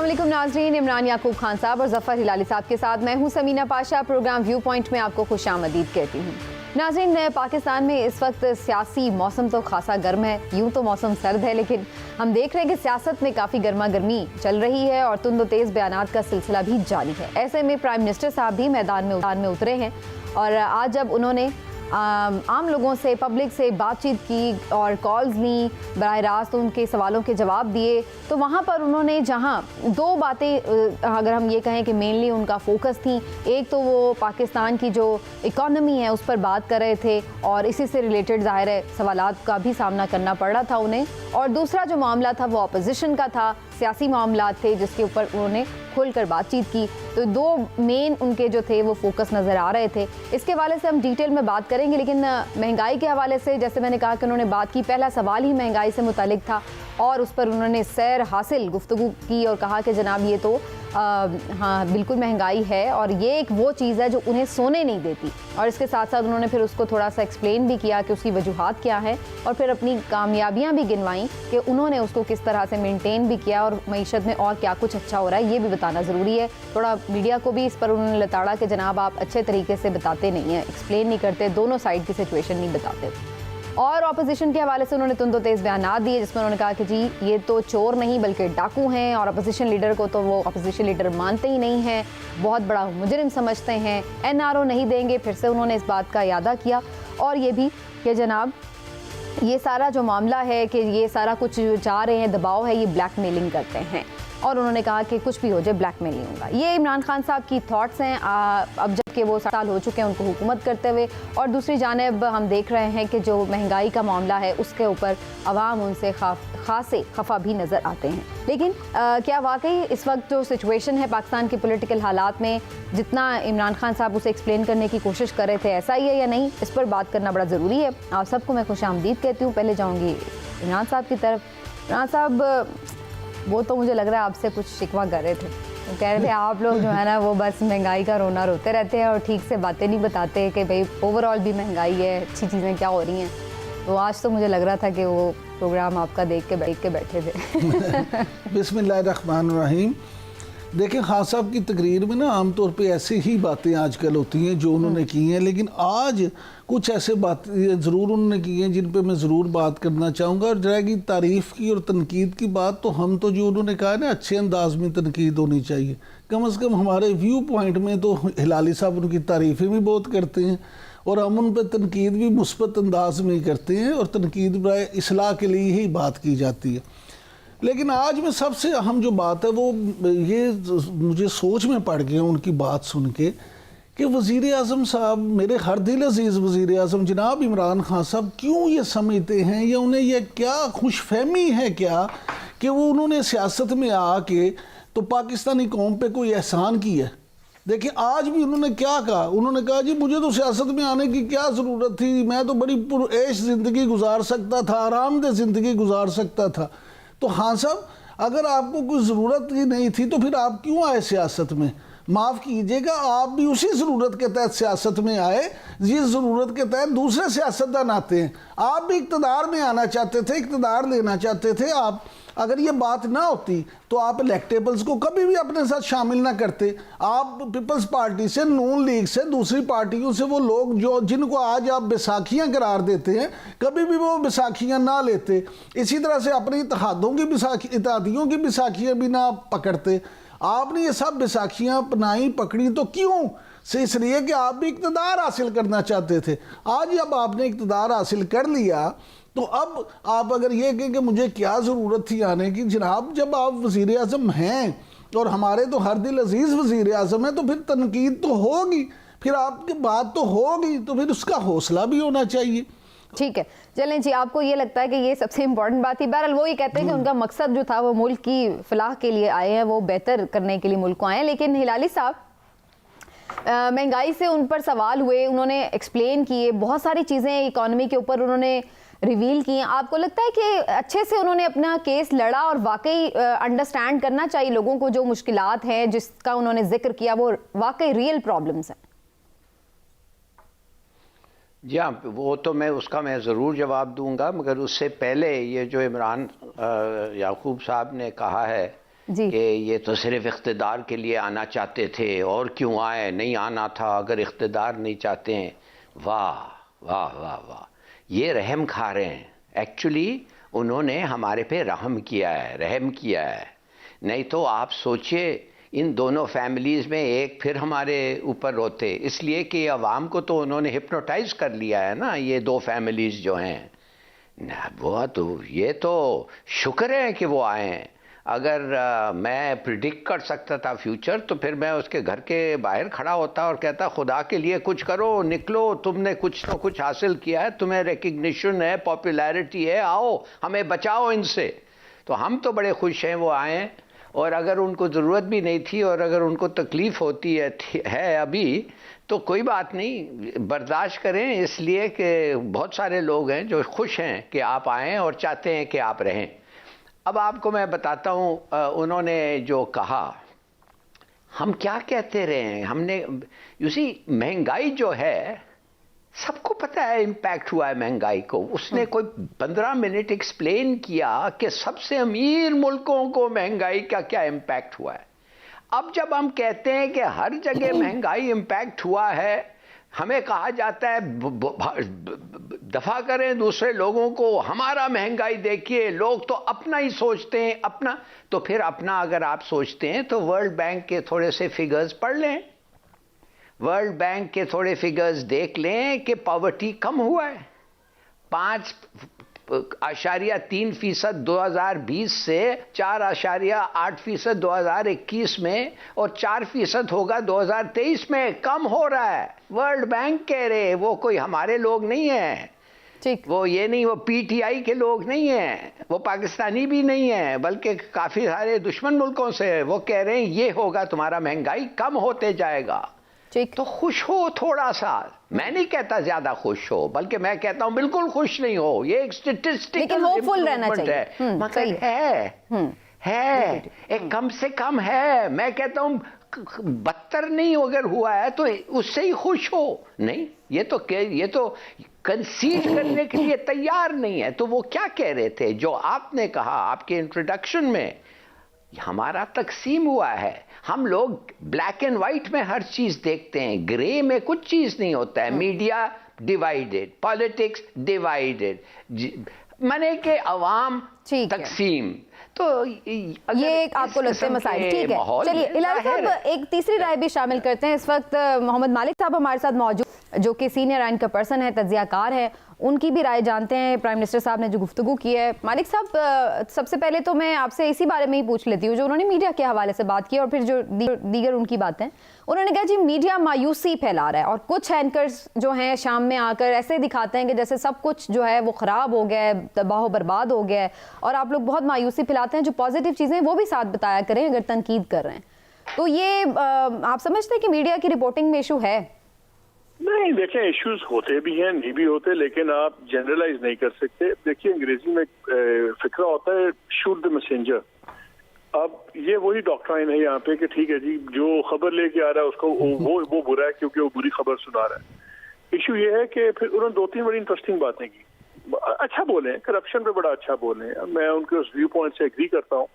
अस्सलामुअलैकुम नाज़रीन, इमरान याकूब खान साहब और ज़फ़र हिलाली साहब के साथ मैं हूं Samina Pasha. Program view point में आपको खुशामदीद कहती हूं। नाज़रीन, पाकिस्तान में इस वक्त सियासी मौसम तो खासा गर्म है। यूं तो मौसम सर्द है, लेकिन हम देख रहे हैं कि सियासत में काफ़ी गर्मा गर्मी चल रही है और तुंद तेज़ बयानात का सिलसिला भी जारी है। ऐसे में प्राइम मिनिस्टर साहब भी मैदान में उतरे हैं और आज जब उन्होंने आम लोगों से, पब्लिक से बातचीत की और कॉल्स ली, बराह रास्त उनके सवालों के जवाब दिए, तो वहाँ पर उन्होंने जहाँ दो बातें, अगर हम ये कहें कि मेनली उनका फोकस थी, एक तो वो पाकिस्तान की जो इकॉनमी है उस पर बात कर रहे थे और इसी से रिलेटेड ज़ाहिर है सवालात का भी सामना करना पड़ रहा था उन्हें, और दूसरा जो मामला था वो अपोजिशन का था, सियासी मामला थे जिसके ऊपर उन्होंने खुलकर बातचीत की। तो दो मेन उनके जो थे वो फोकस नज़र आ रहे थे। इसके हवाले से हम डिटेल में बात करेंगे, लेकिन महंगाई के हवाले से जैसे मैंने कहा कि उन्होंने बात की, पहला सवाल ही महंगाई से मुतालिक था और उस पर उन्होंने सैर हासिल गुफ्तगू की और कहा कि जनाब ये तो हाँ बिल्कुल महंगाई है और ये एक वो चीज़ है जो उन्हें सोने नहीं देती, और इसके साथ साथ उन्होंने फिर उसको थोड़ा सा एक्सप्लेन भी किया कि उसकी वजूहात क्या है और फिर अपनी कामयाबियां भी गिनवाई कि उन्होंने उसको किस तरह से मेंटेन भी किया और मईशत में और क्या कुछ अच्छा हो रहा है ये भी बताना ज़रूरी है। थोड़ा मीडिया को भी इस पर उन्होंने लताड़ा कि जनाब आप अच्छे तरीके से बताते नहीं हैं, एक्सप्लेन नहीं करते, दोनों साइड की सिचुएशन नहीं बताते। और अपोजिशन के हवाले से उन्होंने तुंदो तेज़ बयानात दिए जिसमें उन्होंने कहा कि जी ये तो चोर नहीं बल्कि डाकू हैं, और अपोजिशन लीडर को तो वो अपोजिशन लीडर मानते ही नहीं हैं, बहुत बड़ा मुजरिम समझते हैं, NRO नहीं देंगे। फिर से उन्होंने इस बात का यादा किया और ये भी कि जनाब ये सारा जो मामला है कि ये सारा कुछ जो चाह रहे हैं दबाव है, ये ब्लैकमेलिंग करते हैं, और उन्होंने कहा कि कुछ भी हो जाए ब्लैकमेल नहीं होगा। ये इमरान खान साहब की थॉट्स हैं अब जबकि वो 7 साल हो चुके हैं उनको हुकूमत करते हुए, और दूसरी जानिब हम देख रहे हैं कि जो महंगाई का मामला है उसके ऊपर अवाम उनसे खासे खफा भी नज़र आते हैं। लेकिन क्या वाकई इस वक्त जो सिचुएशन है पाकिस्तान के पॉलिटिकल हालात में, जितना इमरान खान साहब उसे एक्सप्लेन करने की कोशिश कर रहे थे ऐसा ही है या नहीं, इस पर बात करना बड़ा ज़रूरी है। आप सबको मैं खुशामदीद कहती हूँ। पहले जाऊँगी इमरान साहब की तरफ। इमरान साहब, वो तो मुझे लग रहा है आपसे कुछ शिकवा कर रहे थे, वो कह रहे थे आप लोग जो है ना वो बस महंगाई का रोना रोते रहते हैं और ठीक से बातें नहीं बताते कि भाई ओवरऑल भी महंगाई है, अच्छी चीज़ें क्या हो रही हैं। तो आज तो मुझे लग रहा था कि वो प्रोग्राम आपका देख के बैठे थे। बिस्मिल्लाहिर्रहमानिर्रहीम। देखिए, खान साहब की तकरीर में ना आमतौर पे ऐसी ही बातें आजकल होती हैं जो उन्होंने की हैं, लेकिन आज कुछ ऐसे बातें ज़रूर उन्होंने की हैं जिन पे मैं ज़रूर बात करना चाहूँगा। और रहेगी तारीफ़ की और तनकीद की बात, तो हम तो जो उन्होंने कहा है ना अच्छे अंदाज में तनकीद होनी चाहिए। कम से कम हमारे व्यू पॉइंट में तो हिलाली साहब उनकी तारीफ़ें भी बहुत करते हैं और हम उन पर तनकीद भी मुस्बत अंदाज में ही करते हैं, और तनकीद बराए इस्लाह के लिए ही बात की जाती है। लेकिन आज में सबसे अहम जो बात है वो ये मुझे सोच में पड़ गया उनकी बात सुन के कि वज़ीर आज़म साहब, मेरे हर दिल अजीज़ वज़ीर आज़म जनाब इमरान खान साहब क्यों ये समझते हैं या उन्हें यह क्या खुशफहमी है क्या कि वो उन्होंने सियासत में आके तो पाकिस्तानी कौम पे कोई एहसान किया है। देखिए, आज भी उन्होंने क्या कहा, उन्होंने कहा जी मुझे तो सियासत में आने की क्या ज़रूरत थी, मैं तो बड़ी पुरऐश ज़िंदगी गुजार सकता था, आरामदेह ज़िंदगी गुजार सकता था। तो हाँ साहब, अगर आपको कोई ज़रूरत ही नहीं थी तो फिर आप क्यों आए सियासत में? माफ़ कीजिएगा, आप भी उसी ज़रूरत के तहत सियासत में आए जिस ज़रूरत के तहत दूसरे सियासतदान आते हैं। आप भी इक़्तिदार में आना चाहते थे, इक़्तिदार लेना चाहते थे। आप अगर ये बात ना होती तो आप इलेक्टेबल्स को कभी भी अपने साथ शामिल ना करते। आप पीपल्स पार्टी से, नून लीग से, दूसरी पार्टियों से वो लोग जो जिनको आज आप बैसाखियाँ करार देते हैं, कभी भी वो बैसाखियाँ ना लेते। इसी तरह से अपनी इत्तेहादों की इत्तेहादियों की बैसाखियाँ भी ना पकड़ते। आपने ये सब बैसाखियाँ अपनाई, पकड़ी तो क्यों से? इसलिए कि आप भी इक़्तिदार हासिल करना चाहते थे। आज जब आपने इक़्तिदार हासिल कर लिया तो अब आप अगर ये कहें कि मुझे क्या ज़रूरत थी आने की, जनाब जब आप वज़ीर आज़म हैं और हमारे तो हर दिल अजीज़ वज़ीर आज़म है, तो फिर तनकीद तो होगी, फिर आपकी बात तो होगी, तो फिर उसका हौसला भी होना चाहिए। ठीक है, चलें जी, आपको ये लगता है कि ये सबसे इम्पोर्टेंट बात थी। बहरहाल वो ये कहते हैं कि उनका मकसद जो था वो मुल्क की फलाह के लिए आए हैं, वो बेहतर करने के लिए मुल्क को आए हैं। लेकिन हिलाली साहब, महंगाई से उन पर सवाल हुए, उन्होंने एक्सप्लेन किए, बहुत सारी चीज़ें इकॉनमी के ऊपर उन्होंने रिवील की। आपको लगता है कि अच्छे से उन्होंने अपना केस लड़ा और वाकई अंडरस्टैंड करना चाहिए लोगों को जो मुश्किलात हैं जिसका उन्होंने जिक्र किया वो वाकई रियल प्रॉब्लम्स हैं? जी हाँ, वो तो मैं ज़रूर जवाब दूंगा, मगर उससे पहले ये जो इमरान याकूब साहब ने कहा है जी। कि ये तो सिर्फ इख्तिदार के लिए आना चाहते थे, और क्यों आए, नहीं आना था अगर इख्तिदार नहीं चाहते हैं। वाह वाह वाह वाह, ये रहम खा रहे हैं। एक्चुअली उन्होंने हमारे पे रहम किया है, रहम किया है। नहीं तो आप सोचिए इन दोनों फैमिलीज़ में एक फिर हमारे ऊपर रोते, इसलिए कि अवाम को तो उन्होंने हिप्नोटाइज कर लिया है ना, ये दो फैमिलीज़ जो हैं ना। वो तो ये तो शुक्र है कि वो आए हैं। अगर मैं प्रिडिक्ट कर सकता था फ्यूचर, तो फिर मैं उसके घर के बाहर खड़ा होता और कहता खुदा के लिए कुछ करो, निकलो, तुमने कुछ तो कुछ हासिल किया है, तुम्हें रिकग्निशन है, पॉपुलैरिटी है, आओ हमें बचाओ इनसे। तो हम तो बड़े खुश हैं वो आए हैं, और अगर उनको ज़रूरत भी नहीं थी और अगर उनको तकलीफ़ होती है अभी, तो कोई बात नहीं, बर्दाश्त करें, इसलिए कि बहुत सारे लोग हैं जो खुश हैं कि आप आएँ और चाहते हैं कि आप रहें। अब आपको मैं बताता हूँ उन्होंने जो कहा, हम क्या कहते रहे हैं, हमने महंगाई जो है सबको पता है, इम्पैक्ट हुआ है महंगाई को। उसने कोई 15 मिनट एक्सप्लेन किया कि सबसे अमीर मुल्कों को महंगाई का क्या इम्पैक्ट हुआ है। अब जब हम कहते हैं कि हर जगह महंगाई इम्पैक्ट हुआ है, हमें कहा जाता है दफा करें दूसरे लोगों को, हमारा महंगाई देखिए, लोग तो अपना ही सोचते हैं अपना। तो फिर अपना अगर आप सोचते हैं तो वर्ल्ड बैंक के थोड़े से फिगर्स पढ़ लें, वर्ल्ड बैंक के थोड़े फिगर्स देख लें कि पॉवर्टी कम हुआ है 5.3% 2020 से 4.8% 2021 में, और 4% होगा 2023 में। कम हो रहा है, वर्ल्ड बैंक कह रहे, वो कोई हमारे लोग नहीं है, ठीक, वो ये नहीं, वो पीटीआई के लोग नहीं हैं, वो पाकिस्तानी भी नहीं है, बल्कि काफ़ी सारे दुश्मन मुल्कों से। वो कह रहे हैं ये होगा, तुम्हारा महंगाई कम होते जाएगा। ठीक, तो खुश हो थोड़ा सा। मैं नहीं कहता ज्यादा खुश हो, बल्कि मैं कहता हूं बिल्कुल खुश नहीं हो, ये एक स्टैटिस्टिकल लेकिन होपफुल रहना चाहिए। है, मगर है एक कम से कम है। मैं कहता हूं 72 नहीं अगर हुआ है तो उससे ही खुश हो। नहीं, ये तो कंसीड करने के लिए तैयार नहीं है। तो वो क्या कह रहे थे जो आपने कहा आपके इंट्रोडक्शन में, हमारा तकसीम हुआ है, हम लोग ब्लैक एंड व्हाइट में हर चीज देखते हैं, ग्रे में कुछ चीज नहीं होता है। मीडिया डिवाइडेड, पॉलिटिक्स डिवाइडेड, मने के अवाम तकसीम। तो ये एक आपको लगता है मसाइल। ठीक है, चलिए इलाही साहब एक तीसरी राय भी शामिल करते हैं। इस वक्त मोहम्मद मालिक साहब हमारे साथ मौजूद, जो कि सीनियर आइन का पर्सन है, तज्जियाकार है, उनकी भी राय जानते हैं प्राइम मिनिस्टर साहब ने जो गुफ्तगू की है। मालिक साहब, सबसे पहले तो मैं आपसे इसी बारे में ही पूछ लेती हूँ, जो उन्होंने मीडिया के हवाले से बात की और फिर जो दीगर उनकी बातें, उन्होंने कहा जी मीडिया मायूसी फैला रहा है और कुछ एंकर्स जो हैं शाम में आकर ऐसे दिखाते हैं कि जैसे सब कुछ जो है वो ख़राब हो गया है, तबाह बर्बाद हो गया है, और आप लोग बहुत मायूसी फैलाते हैं। जो पॉजिटिव चीज़ें वो भी साथ बताया करें अगर तनकीद कर रहे हैं। तो ये आप समझते हैं कि मीडिया की रिपोर्टिंग में इशू है? नहीं, देखें इश्यूज होते भी हैं, नहीं भी होते, लेकिन आप जनरलाइज नहीं कर सकते। देखिए अंग्रेजी में फिक्रा होता है शूट द मैसेंजर। अब ये वही डॉक्ट्राइन है यहाँ पे कि ठीक है जी, जो खबर लेके आ रहा है उसको वो बुरा है क्योंकि वो बुरी खबर सुना रहा है। इशू ये है कि फिर उन्होंने 2-3 बड़ी इंटरेस्टिंग बातें की। अच्छा बोले, करप्शन पे बड़ा अच्छा बोले, मैं उनके उस व्यू पॉइंट से एग्री करता हूँ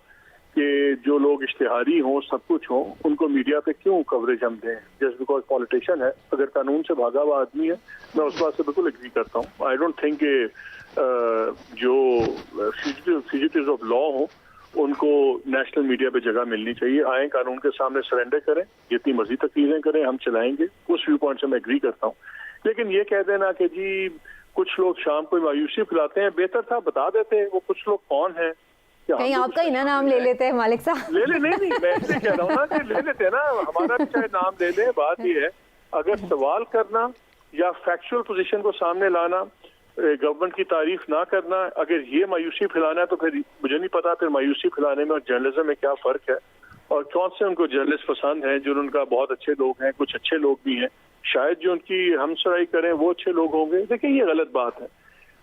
कि जो लोग इश्तिहारी हों, सब कुछ हों, उनको मीडिया पे क्यों कवरेज हम दें जस्ट बिकॉज पॉलिटिशियन है। अगर कानून से भागा हुआ आदमी है, मैं उस बात से बिल्कुल एग्री करता हूँ। आई डोंट थिंक जो फ्यूजिटिव्स ऑफ लॉ हो उनको नेशनल मीडिया पे जगह मिलनी चाहिए। आए कानून के सामने सरेंडर करें, जितनी मर्जी तकरीरें करें, हम चलाएंगे। उस व्यू पॉइंट से मैं एग्री करता हूँ। लेकिन ये कह देना कि जी कुछ लोग शाम को मायूसी फैलाते हैं, बेहतर था बता देते वो कुछ लोग कौन है। कहीं आपका ही ना नाम ले लेते हैं मालिक साहब। ले नहीं, मैं ऐसे कह रहा हूँ ना कि ले लेते हैं ना, हमारा भी चाहे नाम ले ले। बात ये है, अगर सवाल करना या फैक्चुअल पोजीशन को सामने लाना, गवर्नमेंट की तारीफ ना करना, अगर ये मायूसी फैलाना है, तो फिर मुझे नहीं पता फिर मायूसी फैलाने में और जर्नलिज्म में क्या फर्क है, और कौन से उनको जर्नलिस्ट पसंद हैं जो उनका बहुत अच्छे लोग हैं, कुछ अच्छे लोग भी हैं, शायद जो उनकी हमसराई करें वो अच्छे लोग होंगे। देखिए ये गलत बात है,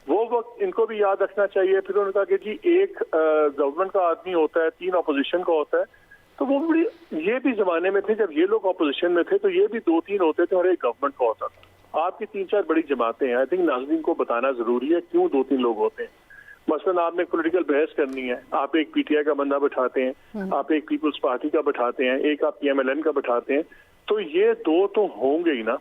वो वक्त इनको भी याद रखना चाहिए। फिर उन्होंने कहा कि जी एक गवर्नमेंट का आदमी होता है, 3 अपोजिशन का होता है, तो वो बड़ी, ये भी जमाने में थे जब ये लोग अपोजिशन में थे तो ये भी 2-3 होते थे और एक गवर्नमेंट का होता था। आपकी 3-4 बड़ी जमातें हैं। आई थिंक नाज़रीन को बताना जरूरी है क्यों 2-3 लोग होते हैं। मसलन आपने पॉलिटिकल बहस करनी है, आप एक पीटीआई का बंदा बैठाते हैं, आप एक पीपल्स पार्टी का बैठाते हैं, एक आप पीएमएलएन का बैठाते हैं, तो ये दो तो होंगे ही ना,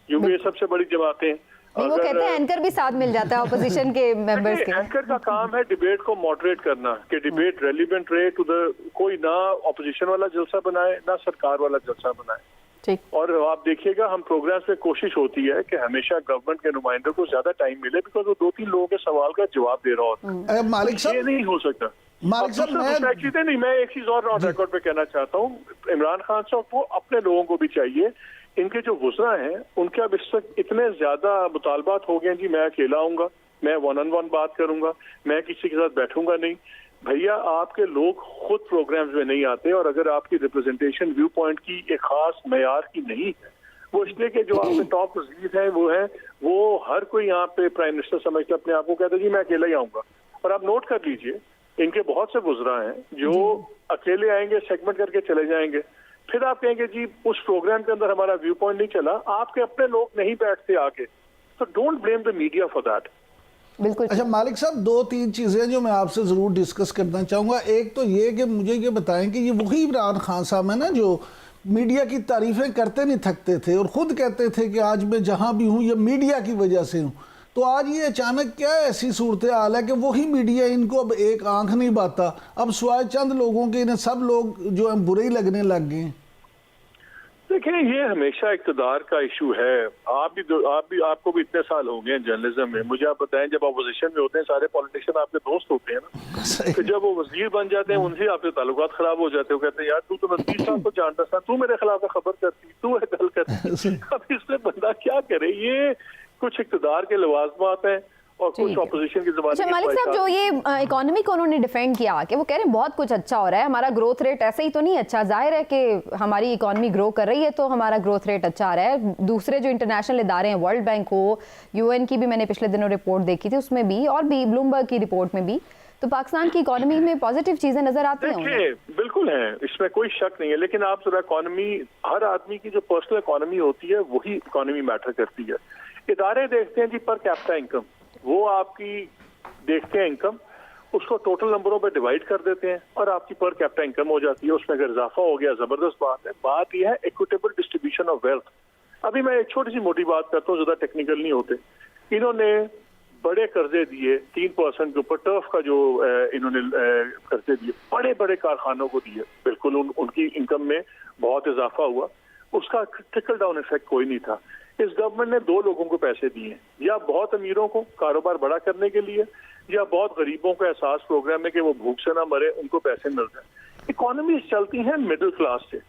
क्योंकि ये सबसे बड़ी जमातें हैं। वो कहते हैं एंकर भी साथ मिल जाता है ऑपोजिशन के मेंबर्स के। एंकर का काम है डिबेट को मॉडरेट करना, कि डिबेट रेलिवेंट रहे टू द, कोई ना ऑपोजिशन वाला जलसा बनाए ना सरकार वाला जलसा बनाए। ठीक। और आप देखिएगा हम प्रोग्राम्स में कोशिश होती है कि हमेशा गवर्नमेंट के नुमाइंदों को ज्यादा टाइम मिले, बिकॉज वो 2-3 लोगों के सवाल का जवाब दे रहा होता है। मालिक ये साहब, नहीं हो सकता। मालिक साहब मैं एक चीज और ऑन रिकॉर्ड पे कहना चाहता हूँ, इमरान खान साहब को अपने लोगों को भी चाहिए, इनके जो वुज़रा हैं उनके अब इस वक्त इतने ज्यादा मुतालबात हो गए, जी मैं अकेला आऊंगा, मैं 1-on-1 बात करूंगा, मैं किसी के साथ बैठूंगा नहीं। भैया आपके लोग खुद प्रोग्राम्स में नहीं आते, और अगर आपकी रिप्रेजेंटेशन व्यू पॉइंट की एक खास मेयार की नहीं है, वो इसलिए कि जो आपके टॉप वजीर हैं वो हर कोई यहाँ पे प्राइम मिनिस्टर समझते अपने आप को, कहते जी मैं अकेला ही आऊंगा। और आप नोट कर लीजिए, इनके बहुत से वुज़रा हैं जो अकेले आएंगे, सेगमेंट करके चले जाएंगे, फिर आप कहेंगे जी उस प्रोग्राम के अंदर हमारा व्यू पॉइंट नहीं चला, आपके अपने लोग नहीं बैठते आके, तो don't blame the media for that. बिल्कुल। अच्छा मालिक साहब, 2-3 चीज़ें जो मैं आपसे ज़रूर डिस्कस करना चाहूँगा। एक तो ये कि मुझे ये बताएं कि ये वही इमरान खान साहब है ना जो मीडिया की तारीफ़ें करते नहीं थकते थे और ख़ुद कहते थे कि आज मैं जहाँ भी हूँ ये मीडिया की वजह से हूँ, तो आज ये अचानक क्या ऐसी सूरत हाल है कि वही मीडिया इनको अब एक आंख नहीं बाता, अब स्वाय चंद लोगों के इन्हें सब लोग जो है बुरे ही लगने लग गए। देखिए ये हमेशा इक़्तिदार का इशू है। आपको भी इतने साल हो गए हैं जर्नलिज्म में, मुझे आप बताएं, जब अपोजिशन में होते हैं सारे पॉलिटिशियन आपके दोस्त होते हैं ना, तो जब वो वजीर बन जाते हैं उनसे आपके ताल्लुकात खराब हो जाते हैं। वो कहते हैं यार तू तो मैं 30 साल को जानता था, तू मेरे खिलाफ खबर करती, तू है गल करती। अब इसमें बंदा क्या करे, ये कुछ इक़्तिदार के लवाजमात हैं और कुछ ऑपोजिशन की ज़बान। अच्छा मालिक साहब, जो ये इकोनॉमी को उन्होंने डिफेंड किया कि वो कह रहे हैं बहुत कुछ अच्छा हो रहा है, हमारा ग्रोथ रेट ऐसे ही तो नहीं अच्छा, जाहिर है कि हमारी इकोनॉमी ग्रो कर रही है तो हमारा ग्रोथ रेट अच्छा आ रहा है। दूसरे जो इंटरनेशनल इदारे हैं, वर्ल्ड बैंक हो, यूएन की भी मैंने पिछले दिनों रिपोर्ट देखी थी, उसमें भी, और भी ब्लूमबर्ग की रिपोर्ट में भी, तो पाकिस्तान की इकोनॉमी में पॉजिटिव चीजें नजर आती हैं। बिल्कुल है, इसमें कोई शक नहीं है, लेकिन आप जरा इकोनॉमी, हर आदमी की जो पर्सनल इकोनॉमी होती है वही इकोनॉमी मैटर करती है। इदारे देखते हैं जी पर कैपिटा इनकम, वो आपकी देखते हैं इनकम, उसको टोटल नंबरों पे डिवाइड कर देते हैं और आपकी पर कैपिटा इनकम हो जाती है। उसमें अगर इजाफा हो गया जबरदस्त बात है। बात यह है इक्विटेबल डिस्ट्रीब्यूशन ऑफ वेल्थ। अभी मैं एक छोटी सी मोटी बात करता हूँ, ज्यादा टेक्निकल नहीं होते। इन्होंने बड़े कर्जे दिए 3% के ऊपर, टर्फ का जो इन्होंने कर्जे दिए, बड़े बड़े कारखानों को दिए, बिल्कुल उनकी इनकम में बहुत इजाफा हुआ, उसका ट्रिकल डाउन इफेक्ट कोई नहीं था। इस गवर्नमेंट ने 2 लोगों को पैसे दिए, या बहुत अमीरों को कारोबार बड़ा करने के लिए, या बहुत गरीबों को एहसास प्रोग्राम में कि वो भूख से ना मरे, उनको पैसे मिल जाए। इकोनॉमी चलती है मिडिल क्लास से।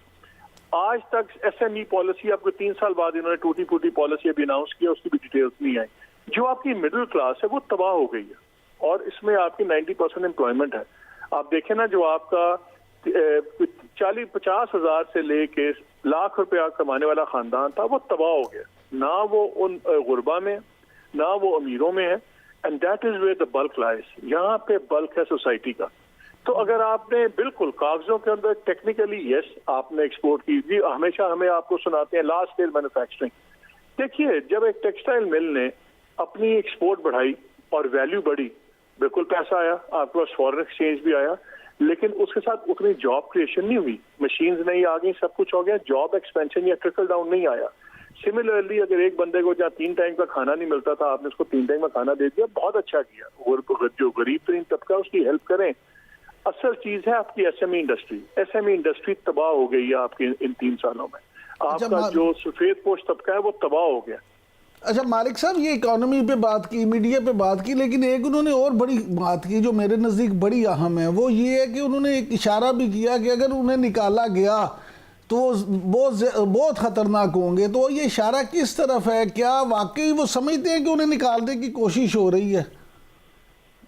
आज तक एसएमई पॉलिसी, आपको 3 साल बाद इन्होंने टूटी फूटी पॉलिसी अभी अनाउंस किया, उसकी भी डिटेल्स नहीं आई। जो आपकी मिडिल क्लास है वो तबाह हो गई है और इसमें आपकी 90% एम्प्लॉयमेंट है। आप देखें ना, जो आपका 40-50 हजार से लेके लाख रुपया कमाने वाला खानदान था, वो तबाह हो गया। ना वो उन गुरबा में, ना वो अमीरों में है, and that is where the bulk lies. यहाँ पे बल्क है सोसाइटी का। तो अगर आपने बिल्कुल कागजों के अंदर टेक्निकली यस आपने एक्सपोर्ट की, जी हमेशा हमें आपको सुनाते हैं लार्ज स्केल मैन्युफैक्चरिंग। देखिए जब एक टेक्सटाइल मिल ने अपनी एक्सपोर्ट बढ़ाई और वैल्यू बढ़ी, बिल्कुल पैसा आया, आपके पास फॉरेन एक्सचेंज भी आया, लेकिन उसके साथ उतनी जॉब क्रिएशन नहीं हुई, मशीन्स नहीं आ गई, सब कुछ हो गया, जॉब एक्सपेंशन या ट्रिकल डाउन नहीं आया। सिमिलरली अगर एक बंदे को जहाँ 3 टाइम का खाना नहीं मिलता था, आपने उसको 3 टाइम का खाना दे दिया, बहुत अच्छा किया। और जो गरीब तरीन तबका उसकी हेल्प करें। असल चीज है आपकी एसएमई इंडस्ट्री। एसएमई इंडस्ट्री तबाह हो गई है आपकी इन 3 सालों में। आपका जो सफेद पोश तबका है वो तबाह हो गया। अच्छा मालिक साहब, ये इकोनॉमी पे बात की, मीडिया पे बात की, लेकिन एक उन्होंने और बड़ी बात की जो मेरे नज़दीक बड़ी अहम है, वो ये है कि उन्होंने एक इशारा भी किया कि अगर उन्हें निकाला गया तो बहुत ख़तरनाक होंगे। तो ये इशारा किस तरफ है? क्या वाकई वो समझते हैं कि उन्हें निकालने की कोशिश हो रही है?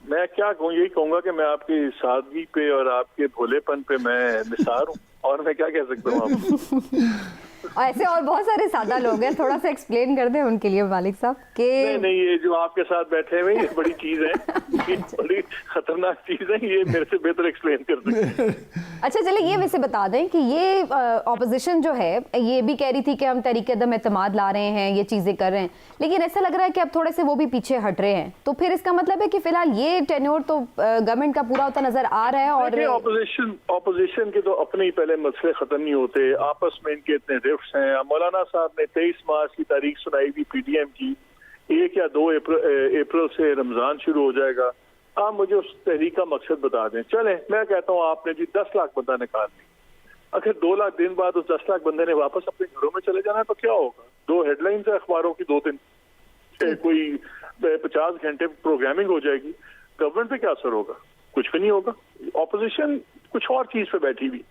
मैं क्या कहूँ, यही कहूँगा कि मैं आपकी सादगी पे और आपके भोलेपन पे मैं निसार हूँ, और मैं क्या कह सकता हूँ आपको। ऐसे और बहुत सारे सादा लोग हैं, थोड़ा सा एक्सप्लेन कर दें उनके लिए मालिक साहब कि नहीं, ये जो आपके साथ बैठे हुए ये बड़ी चीज है, ये बड़ी खतरनाक चीज है, ये मेरे से बेहतर एक्सप्लेन कर सकते हैं। अच्छा चले ये वैसे बता दें कि ये ऑपोजिशन जो है ये भी कह रही थी कि हम तहरीक-ए-कदम एतमाद ला रहे हैं, ये चीज़ें कर रहे हैं, लेकिन ऐसा लग रहा है कि अब थोड़े से वो भी पीछे हट रहे हैं, तो फिर इसका मतलब है कि फिलहाल ये टेन्योर तो गवर्नमेंट का पूरा होता नजर आ रहा है। और ऑपोजिशन के तो अपने ही पहले मसले खत्म नहीं होते, आपस में इनके इतने रिफ्ट्स हैं। मौलाना साहब ने 23 मार्च की तारीख सुनाई थी पीडीएम की, 1 या 2 अप्रैल से रमजान शुरू हो जाएगा। आप मुझे उस तहरीक का मकसद बता दें। चले मैं कहता हूँ आपने जी 10 लाख बंदा निकाल दी, अगर 2 लाख दिन बाद उस 10 लाख बंदे ने वापस अपने घरों में चले जाना है तो क्या होगा? 2 हेडलाइंस है अखबारों की 2 दिन, कोई 50 घंटे प्रोग्रामिंग हो जाएगी, गवर्नमेंट पे क्या असर होगा? कुछ भी नहीं होगा। ऑपोजिशन कुछ और चीज पे बैठी हुई,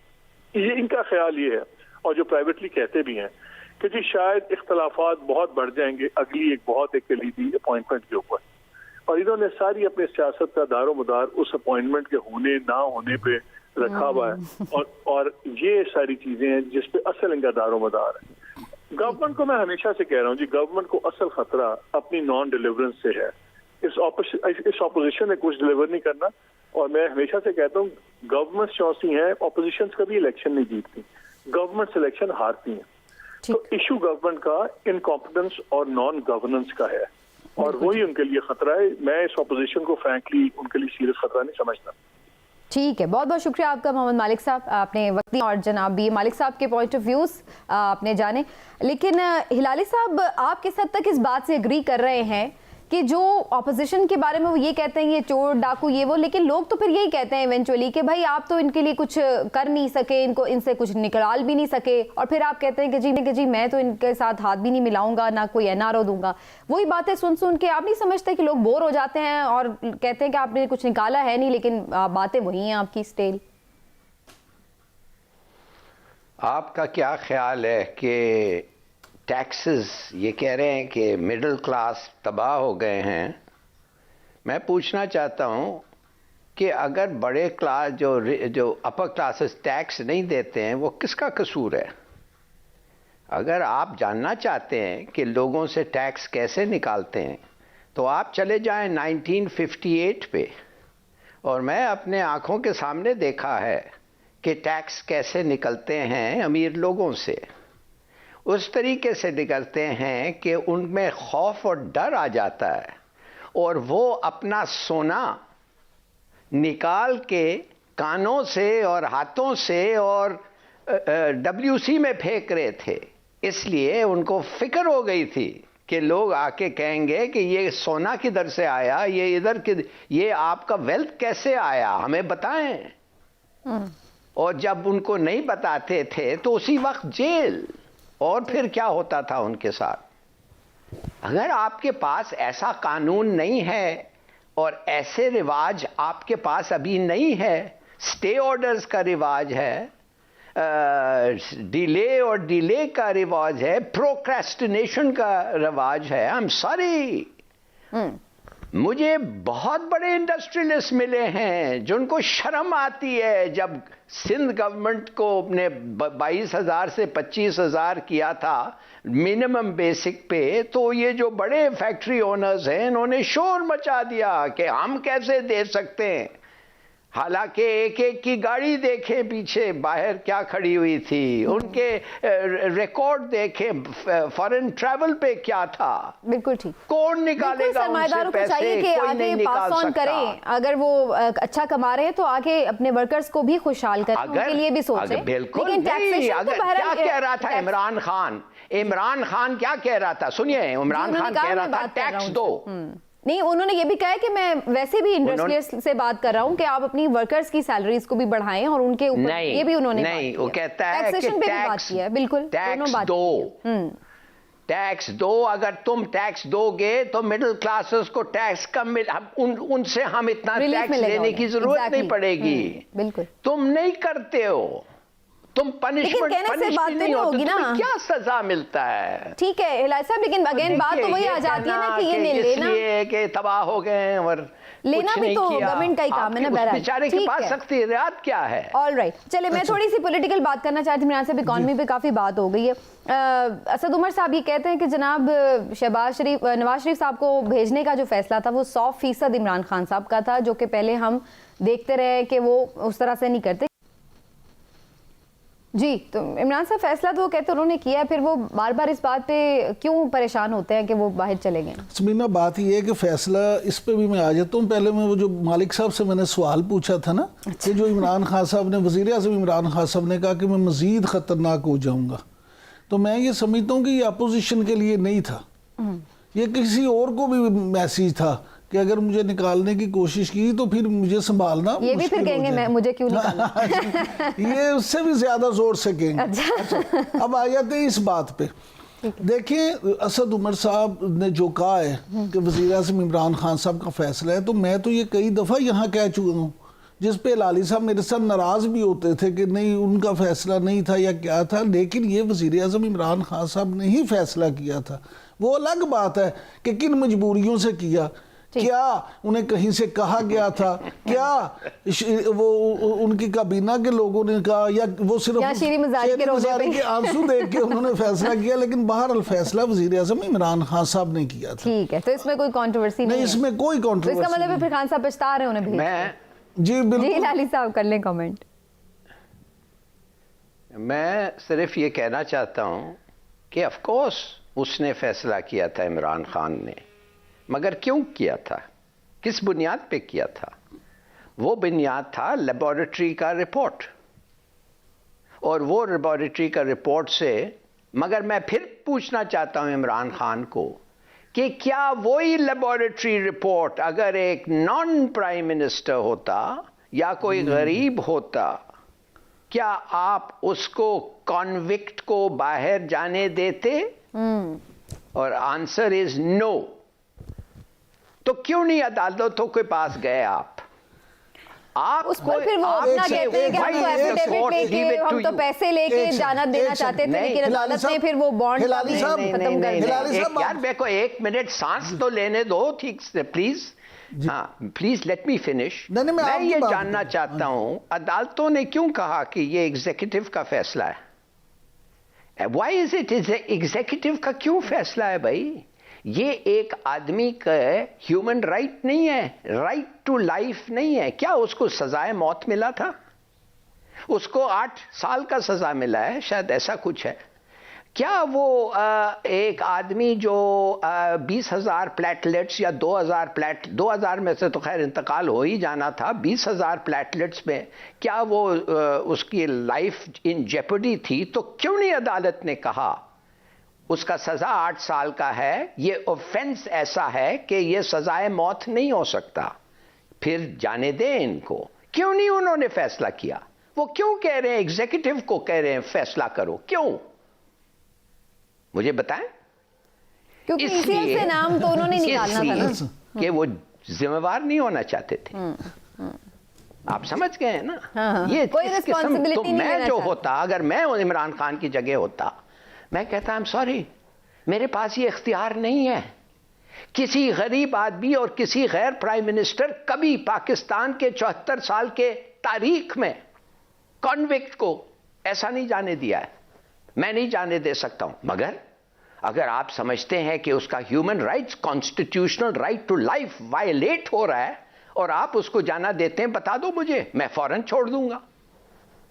ये इनका ख्याल ये है, और जो प्राइवेटली कहते भी हैं कि जी शायद इख्तलाफात बहुत बढ़ जाएंगे अगली एक बहुत एक कलीदी अपॉइंटमेंट के ऊपर, और इन्होंने सारी अपनी सियासत का दारोमदार उस अपॉइंटमेंट के होने ना होने पे रखा हुआ है, और ये सारी चीजें हैं जिस पे असल इनका दारोमदार है। गवर्नमेंट को मैं हमेशा से कह रहा हूँ जी, गवर्नमेंट को असल खतरा अपनी नॉन डिलीवरेंस से है। इस ऑपोजिशन ने कुछ डिलीवर नहीं करना, और मैं हमेशा से कहता हूँ गवर्नमेंट चौंसी हैं, ऑपोजिशन कभी इलेक्शन नहीं जीतती, गवर्नमेंट इलेक्शन हारती हैं। तो इशू गवर्नमेंट का इनकॉम्पिटेंस और नॉन गवर्नेंस का है, और वही उनके लिए खतरा है। मैं इस ऑपोजिशन को फ्रैंकली उनके लिए सीरियस खतरा नहीं समझता। ठीक है, बहुत बहुत शुक्रिया आपका मोहम्मद मालिक साहब, आपने वक्त और जनाब बी मालिक साहब के पॉइंट ऑफ व्यूज आपने जाने। लेकिन हिलाली साहब आप किस हद तक इस बात से एग्री कर रहे हैं कि जो ऑपोजिशन के बारे में वो ये कहते हैं ये चोर डाकू ये वो, लेकिन लोग तो फिर यही कहते हैं इवेंचुअली कि भाई आप तो इनके लिए कुछ कर नहीं सके, इनको इनसे कुछ निकाल भी नहीं सके, और फिर आप कहते हैं कि जी मैं तो इनके साथ हाथ भी नहीं मिलाऊंगा, ना कोई एनआरओ दूंगा। वही बातें सुन सुन के आप नहीं समझते कि लोग बोर हो जाते हैं और कहते हैं कि आपने कुछ निकाला है नहीं, लेकिन बातें वही हैं आपकी स्टेल। आपका क्या ख्याल है कि टैक्सेस, ये कह रहे हैं कि मिडिल क्लास तबाह हो गए हैं। मैं पूछना चाहता हूँ कि अगर बड़े क्लास जो अपर क्लासेस टैक्स नहीं देते हैं वो किसका कसूर है? अगर आप जानना चाहते हैं कि लोगों से टैक्स कैसे निकालते हैं तो आप चले जाएं 1958 पे, और मैं अपने आँखों के सामने देखा है कि टैक्स कैसे निकलते हैं अमीर लोगों से। उस तरीके से निकलते हैं कि उनमें खौफ और डर आ जाता है, और वो अपना सोना निकाल के कानों से और हाथों से और WC में फेंक रहे थे। इसलिए उनको फिक्र हो गई थी कि लोग आके कहेंगे कि ये सोना किधर से आया, ये इधर ये आपका वेल्थ कैसे आया, हमें बताएं। और जब उनको नहीं बताते थे तो उसी वक्त जेल, और फिर क्या होता था उनके साथ। अगर आपके पास ऐसा कानून नहीं है और ऐसे रिवाज आपके पास अभी नहीं है, स्टे ऑर्डर्स का रिवाज है, डिले और डिले का रिवाज है, प्रोक्रेस्टिनेशन का रिवाज है, आई एम सॉरी। मुझे बहुत बड़े इंडस्ट्रियलिस्ट मिले हैं जिनको शर्म आती है जब सिंध गवर्नमेंट को ने 22,000 से 25,000 किया था मिनिमम बेसिक पे, तो ये जो बड़े फैक्ट्री ओनर्स हैं इन्होंने शोर मचा दिया कि हम कैसे दे सकते हैं। हालांकि एक एक की गाड़ी देखे पीछे बाहर क्या खड़ी हुई थी, उनके रिकॉर्ड देखे फॉरेन ट्रैवल पे क्या था। बिल्कुल ठीक। कौन निकालेगा उनसे पैसे? चाहिए कि आगे पास ऑन करें, अगर वो अच्छा कमा रहे हैं तो आगे अपने वर्कर्स को भी खुशहाल करें, उनके लिए भी सोचें। बिल्कुल लेकिन नहीं। क्या कह रहा था इमरान खान क्या कह रहा था? सुनिए, इमरान खान कह रहा था टैक्स दो। नहीं, उन्होंने ये भी कहा है कि मैं वैसे भी इंडस्ट्रियलिस्ट से बात कर रहा हूं कि आप अपनी वर्कर्स की सैलरीज को भी बढ़ाएं, और उनके ऊपर ये भी उन्होंने नहीं, वो कहता है कि टैक्सेशन पे भी बात की है। बिल्कुल, टैक्स दो, टैक्स दो। अगर तुम टैक्स दोगे तो मिडिल क्लासेस को टैक्स कम उनसे हम इतना टैक्स लेने की जरूरत नहीं पड़ेगी। बिल्कुल, तुम नहीं करते हो, तुम पनिशमेंट नहीं होगी ना, क्या सजा मिलता है? ठीक है हिलाल साहब, लेकिन अगेन बात तो वही आ जाती है ना कि ये नहीं लेना, इसलिए कि तबाह हो गए और लेना भी तो गवर्नमेंट का ही काम है ना। बहरहाल बेचारे के पास सख्ती रियायत क्या है? ऑल राइट, चले मैं थोड़ी सी पॉलिटिकल बात करना चाहती हूँ। मेरे से इकॉनमी पे काफी बात हो गई है। असद उमर साहब ये कहते हैं कि जनाब नवाज शरीफ साहब को भेजने का जो फैसला था वो 100% इमरान खान साहब का था, जो कि पहले हम देखते रहे कि वो उस तरह से नहीं करते। जी, तो इमरान साहब फैसला तो कहते उन्होंने किया है, फिर वो बार बार इस बात पे क्यों परेशान होते हैं कि वो बाहर चले गए? समीना, बात ये है कि फैसला इस पे भी मैं आ जाता हूँ। पहले मैं वो जो मालिक साहब से मैंने सवाल पूछा था ना, कि जो इमरान खान साहब ने, वज़ीर आज़म इमरान खान साहब ने कहा कि मैं मज़ीद ख़तरनाक हो जाऊँगा, तो मैं ये समझता हूँ कि ये अपोजिशन के लिए नहीं था, ये किसी और को भी मैसेज था कि अगर मुझे निकालने की कोशिश की तो फिर मुझे संभालना, ये भी फिर कहेंगे मैं मुझे क्यों निकाला। ये उससे भी ज्यादा जोर से कहेंगे। अच्छा, अब आ जाते हैं इस बात पे। देखिए, असद उमर साहब ने जो कहा है कि वज़ीर आज़म इमरान खान साहब का फैसला है, तो मैं तो ये कई दफ़ा यहाँ कह चुका हूँ, जिस पे लाली साहब मेरे साथ नाराज़ भी होते थे कि नहीं उनका फैसला नहीं था या क्या था, लेकिन ये वज़ीर आज़म इमरान खान साहब ने ही फैसला किया था। वो अलग बात है कि किन मजबूरियों से किया, क्या उन्हें कहीं से कहा गया था, क्या वो उनकी काबीना के लोगों ने कहा, या वो सिर्फ शीरी मज़ारी के आंसू देख के उन्होंने फैसला किया, लेकिन बहरहाल फैसला वज़ीर आज़म इमरान खान साहब ने किया था। ठीक है, तो इसमें कोई कंट्रोवर्सी नहीं है। इसमें कोई कंट्रोवर्सी इसका मतलब है फिर खान साहब पछता रहे उन्हें भेज। जी बिल्कुल। जी लाली साहब कर लें कमेंट। मैं सिर्फ ये कहना चाहता हूँ कि ऑफ कोर्स उसने फैसला किया था इमरान खान ने, मगर क्यों किया था, किस बुनियाद पे किया था? वो बुनियाद था लेबोरेटरी का रिपोर्ट, और वो लेबोरेटरी का रिपोर्ट से, मगर मैं फिर पूछना चाहता हूं इमरान खान को कि क्या वही लेबोरेटरी रिपोर्ट अगर एक नॉन प्राइम मिनिस्टर होता या कोई गरीब होता, क्या आप उसको कॉन्विक्ट को बाहर जाने देते? और आंसर इज नो। तो क्यों नहीं अदालतों के पास गए आप उस पर फिर वो अपना कहते हैं कि हम तो एफिडेविट लेके, हम तो पैसे लेके जाना देना चाहते थे, लेकिन अदालत ने फिर वो बॉन्ड खत्म कर दिया। यार मेरे को एक मिनट सांस तो लेने दो ठीक से, प्लीज। हाँ प्लीज लेट मी फिनिश। मैं ये जानना चाहता हूं अदालतों ने क्यों कहा कि ये एग्जीक्यूटिव का फैसला है? व्हाई इज इट एग्जीक्यूटिव का क्यों फैसला है भाई? ये एक आदमी का ह्यूमन राइट नहीं है, राइट टू लाइफ नहीं है क्या? उसको सजाए मौत मिला था, उसको 8 साल का सजा मिला है शायद, ऐसा कुछ है क्या? वो एक आदमी जो 20,000 प्लेटलेट्स या 2,000 में से तो खैर इंतकाल हो ही जाना था, 20,000 प्लेटलेट्स में क्या वो उसकी लाइफ इन जेपडी थी? तो क्यों नहीं अदालत ने कहा उसका सजा 8 साल का है, ये ऑफेंस ऐसा है कि ये सजाए मौत नहीं हो सकता, फिर जाने दें इनको? क्यों नहीं उन्होंने फैसला किया? वो क्यों कह रहे हैं, एग्जीक्यूटिव को कह रहे हैं फैसला करो, क्यों? मुझे बताएं। क्योंकि इसलिए से नाम तो उन्होंने निकालना था ना, कि वो जिम्मेवार नहीं होना चाहते थे। आप समझ गए हैं ना? हाँ, ये कोई रिस्पॉन्सिबिलिटी तो नहीं मैं लेना जो चाहता। होता, अगर मैं इमरान खान की जगह होता, मैं कहता आई एम सॉरी, मेरे पास ये इख्तियार नहीं है। किसी गरीब आदमी और किसी गैर प्राइम मिनिस्टर कभी पाकिस्तान के 74 साल के तारीख में कॉन्विक्ट को ऐसा नहीं जाने दिया है, मैं नहीं जाने दे सकता हूं। मगर अगर आप समझते हैं कि उसका human rights, constitutional right to life violate हो रहा है और आप उसको जाना देते हैं, बता दो मुझे, मैं फौरन छोड़ दूंगा।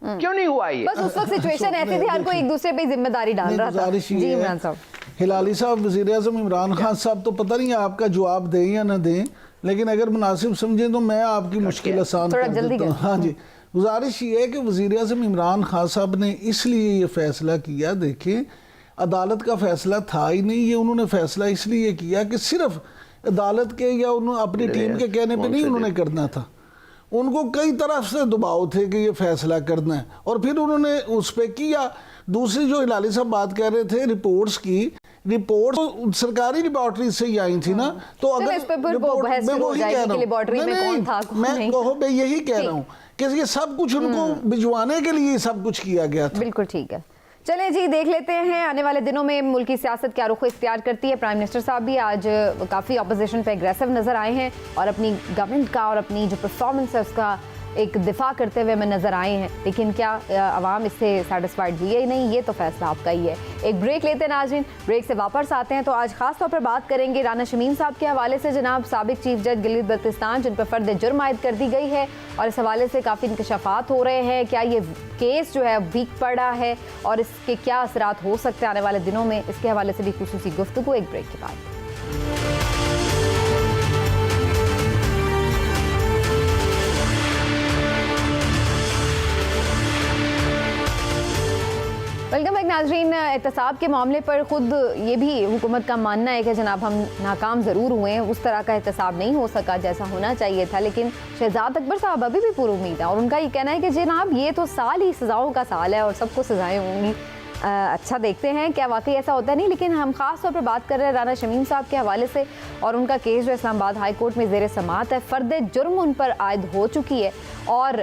क्यों नहीं हुआ ये? बस उस वक्त सिचुएशन ऐसी थी, हर कोई एक दूसरे पे जिम्मेदारी डाल रहा था। जी इमरान साहब। हिलाली साहब, वज़ीर आज़म इमरान खान साहब तो पता नहीं आपका जवाब दें या ना दें, लेकिन अगर मुनासिब समझें तो मैं आपकी मुश्किल आसान कर देता हूँ। हाँ जी, गुजारिश ये है कि वज़ीर आज़म इमरान खान साहब ने इसलिए ये फैसला किया, देखें अदालत का फैसला था ही नहीं, ये उन्होंने फैसला इसलिए किया कि सिर्फ अदालत के या उन्होंने अपनी टीम के कहने पे नहीं उन्होंने करना था, उनको कई तरफ से दबाव थे कि ये फैसला करना है, और फिर उन्होंने उस पर किया। दूसरी जो हिलाली साहब बात कर रहे थे रिपोर्ट्स की, रिपोर्ट तो सरकारी लेबोरेटरी से ही आई थी ना, तो अगर मैं यही कह रहा हूँ कि ये सब कुछ उनको भिजवाने के लिए सब कुछ किया गया था। बिल्कुल ठीक है। चले जी देख लेते हैं आने वाले दिनों में मुल्क की सियासत क्या रुख इख्तियार करती है। प्राइम मिनिस्टर साहब भी आज काफ़ी अपोजिशन पे एग्रेसिव नज़र आए हैं और अपनी गवर्नमेंट का और अपनी जो परफॉर्मेंस है उसका एक दिफा करते हुए हमें नज़र आए हैं, लेकिन क्या आवाम इससे सेटिस्फाइड हुई है ही नहीं, ये तो फैसला आपका ही है। एक ब्रेक लेते हैं नाज़रीन, ब्रेक से वापस आते हैं तो आज खास तौर पर बात करेंगे राना शमीम साहब के हवाले से। जनाब साबिक चीफ जज गिलगित बल्तिस्तान जिन पर फर्द जुर्म आयद कर दी गई है और इस हवाले से काफ़ी इंकशाफात हो रहे हैं, क्या ये केस जो है वीक पड़ा है और इसके क्या असरात हो सकते हैं आने वाले दिनों में, इसके हवाले से भी खुसूसी गुफ्तगू एक ब्रेक के बाद। वेलकम बैक नाजरीन। एहतसाब के मामले पर खुद ये भी हुकूमत का मानना है कि जनाब हम नाकाम ज़रूर हुए हैं, उस तरह का एहतसाब नहीं हो सका जैसा होना चाहिए था, लेकिन शहजाद अकबर साहब अभी भी पुरुम्मीद है और उनका ये कहना है कि जनाब ये तो साल ही सज़ाओं का साल है और सबको सज़ाएँ होंगी। अच्छा देखते हैं क्या वाकई ऐसा होता नहीं, लेकिन हम खास तौर पर बात कर रहे हैं राना शमीम साहब के हवाले से और उनका केस जो इस्लामाबाद हाई कोर्ट में ज़ेर समाअत है, फ़र्द जुर्म उन पर आयद हो चुकी है और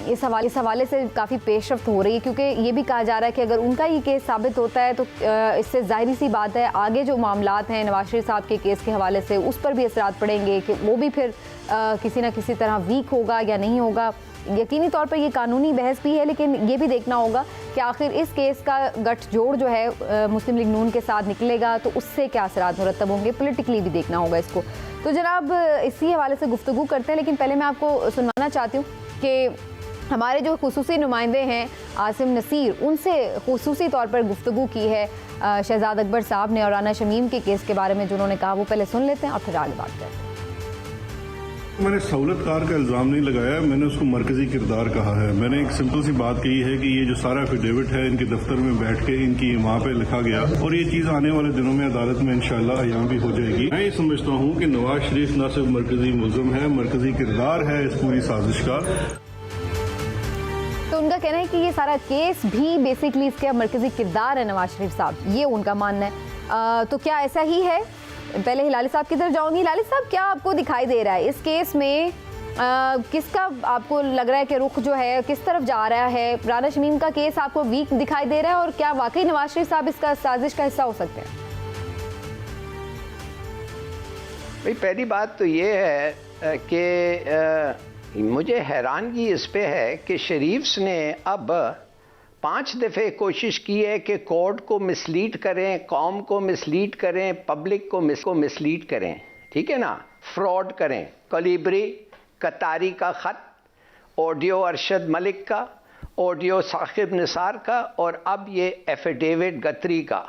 इस हवाले से काफ़ी पेशरफ्त हो रही है, क्योंकि ये भी कहा जा रहा है कि अगर उनका ये केस साबित होता है तो इससे ज़ाहिर सी बात है आगे जो मामलात हैं नवाज शरीफ साहब के केस के हवाले से उस पर भी असरात पड़ेंगे कि वो भी फिर किसी न किसी तरह वीक होगा या नहीं होगा। यकीनी तौर पर ये कानूनी बहस भी है, लेकिन ये भी देखना होगा कि आखिर इस केस का गठजोड़ जो है मुस्लिम लीग नून के साथ निकलेगा तो उससे क्या असरात मुरतब होंगे, पॉलिटिकली भी देखना होगा इसको। तो जनाब इसी हवाले से गुफ्तगू करते हैं, लेकिन पहले मैं आपको सुनवाना चाहती हूँ कि हमारे जो खुसूसी नुमाइंदे हैं आसिम नसीर, उनसे खुसूसी तौर पर गुफ्तगू की है शहजाद अकबर साहब ने और राना शमीम के केस के बारे में जो उन्होंने कहा वो पहले सुन लेते हैं और फिर आगे बात करते हैं। मैंने सहूलतकार का इल्ज़ाम नहीं लगाया, मैंने उसको मरकजी किरदार कहा है। मैंने एक सिंपल सी बात कही है कि ये जो सारा एफिडेविट है इनके दफ्तर में बैठ के इनकी वहाँ पे लिखा गया और ये चीज़ आने वाले दिनों में अदालत में इंशाल्लाह यहाँ भी हो जाएगी। मैं ये समझता हूँ कि नवाज शरीफ न सिर्फ मरकजी मुल्ज़िम है, मरकजी किरदार है इस पूरी साजिश का। तो उनका कहना है कि ये सारा केस भी बेसिकली इसका मरकजी किरदार है नवाज शरीफ साहब, ये उनका मानना है। तो क्या ऐसा ही है? पहले हिलाली साहब की तरफ जाऊंगी। हिलाली साहब, क्या आपको दिखाई दे रहा है इस केस में किसका आपको लग रहा है कि रुख जो है किस तरफ जा रहा है? राना शमीम का केस आपको वीक दिखाई दे रहा है और क्या वाकई नवाज शरीफ साहब इसका साजिश का हिस्सा हो सकते हैं? भाई पहली बात तो ये है कि मुझे हैरानगी इस पे है कि शरीफ्स ने अब 5 दफ़े कोशिश की है कि कोर्ट को मिसलीड करें, कौम को मिसलीड करें, पब्लिक को मिसलीड करें, ठीक है ना, फ्रॉड करें। कलीबरी कतारी का ख़त, ऑडियो अरशद मलिक का, ऑडियो साकिब निसार का और अब ये एफिडेविट गत्री का।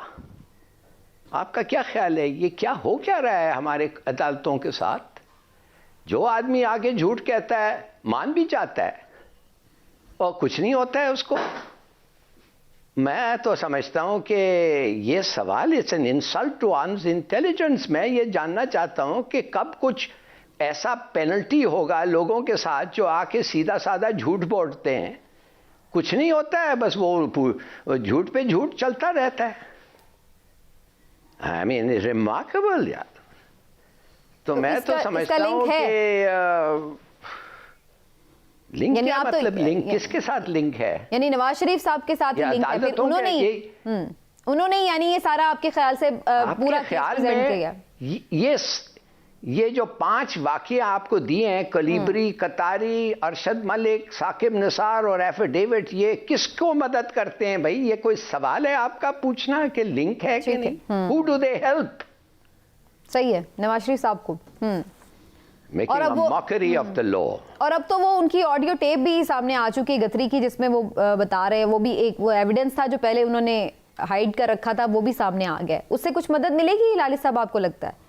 आपका क्या ख्याल है ये क्या हो क्या रहा है हमारे अदालतों के साथ? जो आदमी आगे झूठ कहता है मान भी जाता है और कुछ नहीं होता है उसको। मैं तो समझता हूं कि ये सवाल it's an insult to arms intelligence. मैं ये जानना चाहता हूं कि कब कुछ ऐसा पेनल्टी होगा लोगों के साथ जो आके सीधा साधा झूठ बोलते हैं, कुछ नहीं होता है, बस वो झूठ पे झूठ चलता रहता है। आई मीन रिमार्केबल यार। तो मैं तो समझता हूं कि लिंक क्या मतलब लिंक किसके साथ लिंक है? यानी नवाज शरीफ साहब के साथ लिंक है। फिर उन्होंने यानी ये सारा आपके ख्याल से पूरा ख्याल में ये जो 5 वाक़िया आपको दिए हैं, कलीबरी, कतारी, अरशद मलिक, साकिब निसार और एफिडेविट, ये किसको मदद करते हैं भाई? ये कोई सवाल है आपका पूछना कि लिंक है कि नहीं? Who do they help? सही है, नवाज शरीफ साहब को। और अब वो मॉकरी ऑफ द लॉ। और अब तो वो उनकी ऑडियो टेप भी सामने आ चुकी है गत्री की, जिसमें वो बता रहे हैं, वो भी एक वो एविडेंस था जो पहले उन्होंने हाइड कर रखा था, वो भी सामने आ गया। उससे कुछ मदद मिलेगी लाली साहब आपको लगता है?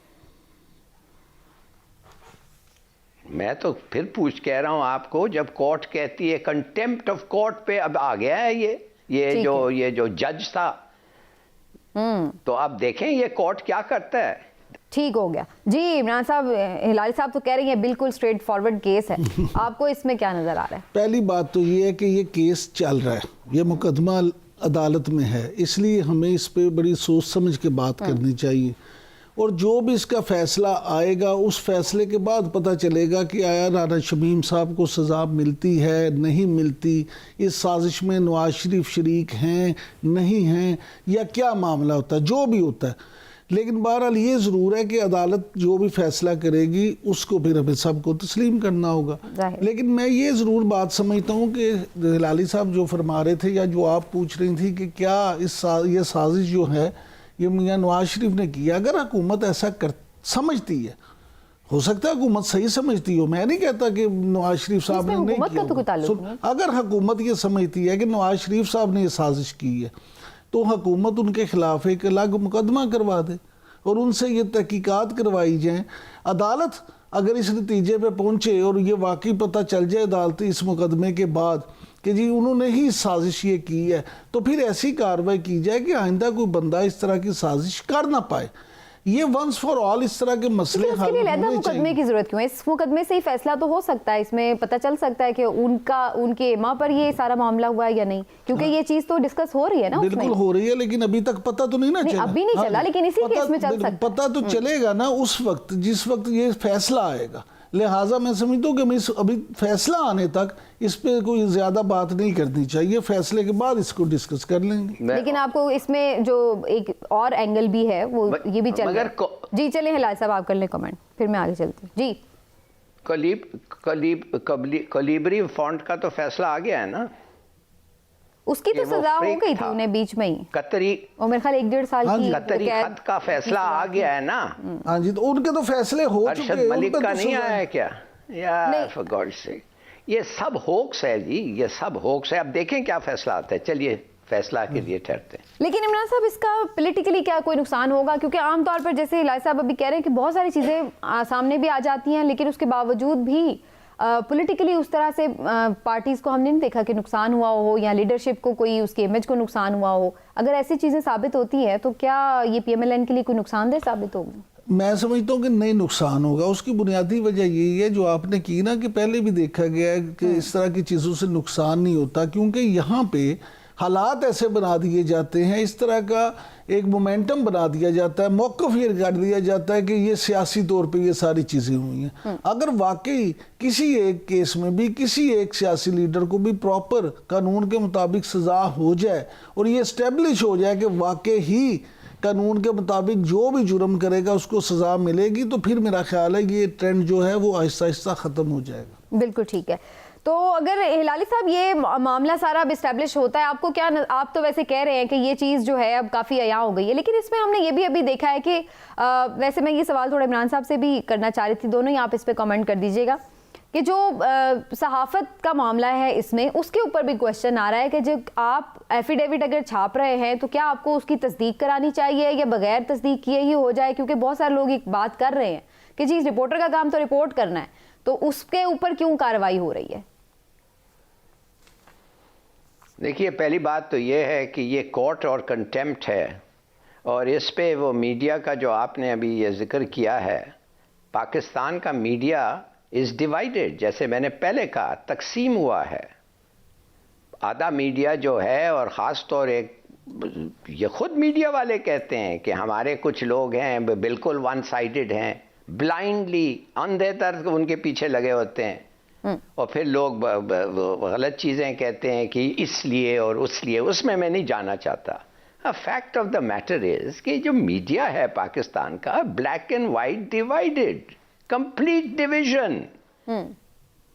मैं तो फिर कह रहा हूं आपको, जब कोर्ट कहती है कंटेम्प्ट ऑफ कोर्ट पे अब आ गया है ये जो जज था, तो अब देखें ये कोर्ट क्या करता है। ठीक हो गया जी। इमरान साहब, हिलाली साहब तो कह रही हैं बिल्कुल स्ट्रेट फॉरवर्ड केस है, आपको इसमें क्या नजर आ रहा है? पहली बात तो ये है कि ये केस चल रहा है, ये मुकदमा अदालत में है, इसलिए हमें इस पे बड़ी सोच समझ के बात करनी चाहिए और जो भी इसका फैसला आएगा उस फैसले के बाद पता चलेगा कि आया राना शमीम साहब को सज़ा मिलती है नहीं मिलती, इस साजिश में नवाज शरीफ शरीक हैं नहीं हैं या क्या मामला होता है। जो भी होता है, लेकिन बहरहाल ये ज़रूर है कि अदालत जो भी फैसला करेगी उसको फिर हमें सबको तस्लीम करना होगा। लेकिन मैं ये ज़रूर बात समझता हूँ कि हिलाली साहब जो फरमा रहे थे या जो आप पूछ रही थी कि क्या ये साजिश जो है ये मियाँ नवाज शरीफ ने किया, अगर हुकूमत ऐसा समझती है, हो सकता है हुकूमत सही समझती हो, मैं नहीं कहता कि नवाज शरीफ साहब ने नहीं किया। अगर हुकूमत ये समझती है कि नवाज शरीफ साहब ने ये साजिश की है तो हुकूमत उनके खिलाफ एक अलग मुकदमा करवा दे और उनसे ये तहकीकात करवाई जाए। अदालत अगर इस नतीजे पे पहुंचे और ये वाकई पता चल जाए अदालती इस मुकदमे के बाद कि जी उन्होंने ही साजिश ये की है, तो फिर ऐसी कार्रवाई की जाए कि आइंदा कोई बंदा इस तरह की साजिश कर ना पाए। ये वंस फॉर ऑल इस तरह के मसले हल होने चाहिए। मुकदमे की जरूरत क्यों है? इस मुकदमे से ही फैसला तो हो सकता है, इसमें पता चल सकता है कि उनके इमा पर ये सारा मामला हुआ है या नहीं, क्योंकि ये चीज तो डिस्कस हो रही है ना। बिल्कुल हो रही है, लेकिन अभी तक पता तो नहीं ना चला। अभी नहीं चला, लेकिन इसी केस में चल सकता है। पता तो चलेगा ना उस वक्त जिस वक्त ये फैसला आएगा। लिहाजा मैं समझता हूँ कि अभी फैसला आने तक इस पे कोई ज्यादा बात नहीं करनी चाहिए, फैसले के बाद इसको डिस्कस कर लेंगे। लेकिन आपको इसमें जो एक और एंगल भी है वो ये भी चल रहा है। जी चले हिलाल साहब आप कर लें कमेंट, फिर मैं आगे चलती हूँ। जी कलीबरी फॉन्ट का तो फैसला आ गया है ना, उसकी तो सजा हो गई थी उन्हें बीच में ही, कतरी और मेरे ख्याल 1-1.5 साल की कतरी खत का फैसला आ गया है ना। हाँ जी, तो उनके तो फैसले हो चुके हैं। मलिक का नहीं आया है क्या यार? फॉर गॉड से ये सब होक्स है जी, ये सब होक्स है। अब देखें क्या फैसला आता है, चलिए फैसला के लिए ठहरते हैं। लेकिन इमरान साहब इसका पॉलिटिकली क्या कोई नुकसान होगा? क्योंकि आमतौर पर जैसे हिलाल साहब अभी कह रहे हैं कि बहुत सारी चीजें सामने भी आ जाती हैं, लेकिन उसके बावजूद भी पॉलिटिकली उस तरह से पार्टीज को हमने नहीं देखा कि नुकसान हुआ हो या लीडरशिप को कोई उसके इमेज को नुकसान हुआ हो। अगर ऐसी चीजें साबित होती है तो क्या ये PMLN के लिए कोई नुकसानदेह साबित होगी? मैं समझता हूँ कि नहीं नुकसान होगा। उसकी बुनियादी वजह यही है जो आपने की ना कि पहले भी देखा गया है कि इस तरह की चीज़ों से नुकसान नहीं होता, क्योंकि यहाँ पे हालात ऐसे बना दिए जाते हैं, इस तरह का एक मोमेंटम बना दिया जाता है, मौक़िफ़ ये कर दिया जाता है कि ये सियासी तौर पे ये सारी चीज़ें हुई हैं। अगर वाकई किसी एक केस में भी किसी एक सियासी लीडर को भी प्रॉपर कानून के मुताबिक सज़ा हो जाए और ये इस्टेब्लिश हो जाए कि वाकई ही कानून के मुताबिक जो भी जुर्म करेगा उसको सज़ा मिलेगी, तो फिर मेरा ख्याल है कि ये ट्रेंड जो है वो आहिस्ता आहिस्ता ख़त्म हो जाएगा। बिल्कुल ठीक है। तो अगर हिलाली साहब ये मामला सारा अब इस्टेब्लिश होता है, आपको क्या, आप तो वैसे कह रहे हैं कि ये चीज़ जो है अब काफ़ी अयां हो गई है, लेकिन इसमें हमने ये भी अभी देखा है कि वैसे मैं ये सवाल थोड़ा इमरान साहब से भी करना चाह रही थी, दोनों ही आप इस पर कमेंट कर दीजिएगा कि जो सहाफ़त का मामला है इसमें उसके ऊपर भी क्वेश्चन आ रहा है कि जब आप एफिडेविट अगर छाप रहे हैं तो क्या आपको उसकी तस्दीक करानी चाहिए या बगैर तस्दीक किए ही हो जाए? क्योंकि बहुत सारे लोग एक बात कर रहे हैं कि जी रिपोर्टर का काम तो रिपोर्ट करना है, तो उसके ऊपर क्यों कार्रवाई हो रही है? देखिए, पहली बात तो ये है कि ये कोर्ट और कंटेम्प्ट है, और इस पे वो मीडिया का जो आपने अभी ये जिक्र किया है, पाकिस्तान का मीडिया इज़ डिवाइडेड। जैसे मैंने पहले कहा, तकसीम हुआ है। आधा मीडिया जो है, और ख़ास तौर ये ख़ुद मीडिया वाले कहते हैं कि हमारे कुछ लोग हैं बिल्कुल वन साइडेड हैं, ब्लाइंडली अंधे तरह उनके पीछे लगे होते हैं, और फिर लोग गलत चीज़ें कहते हैं कि इसलिए और उसलिए। उसमें मैं नहीं जाना चाहता। Fact of the matter is कि जो मीडिया है पाकिस्तान का, black and white divided, complete division.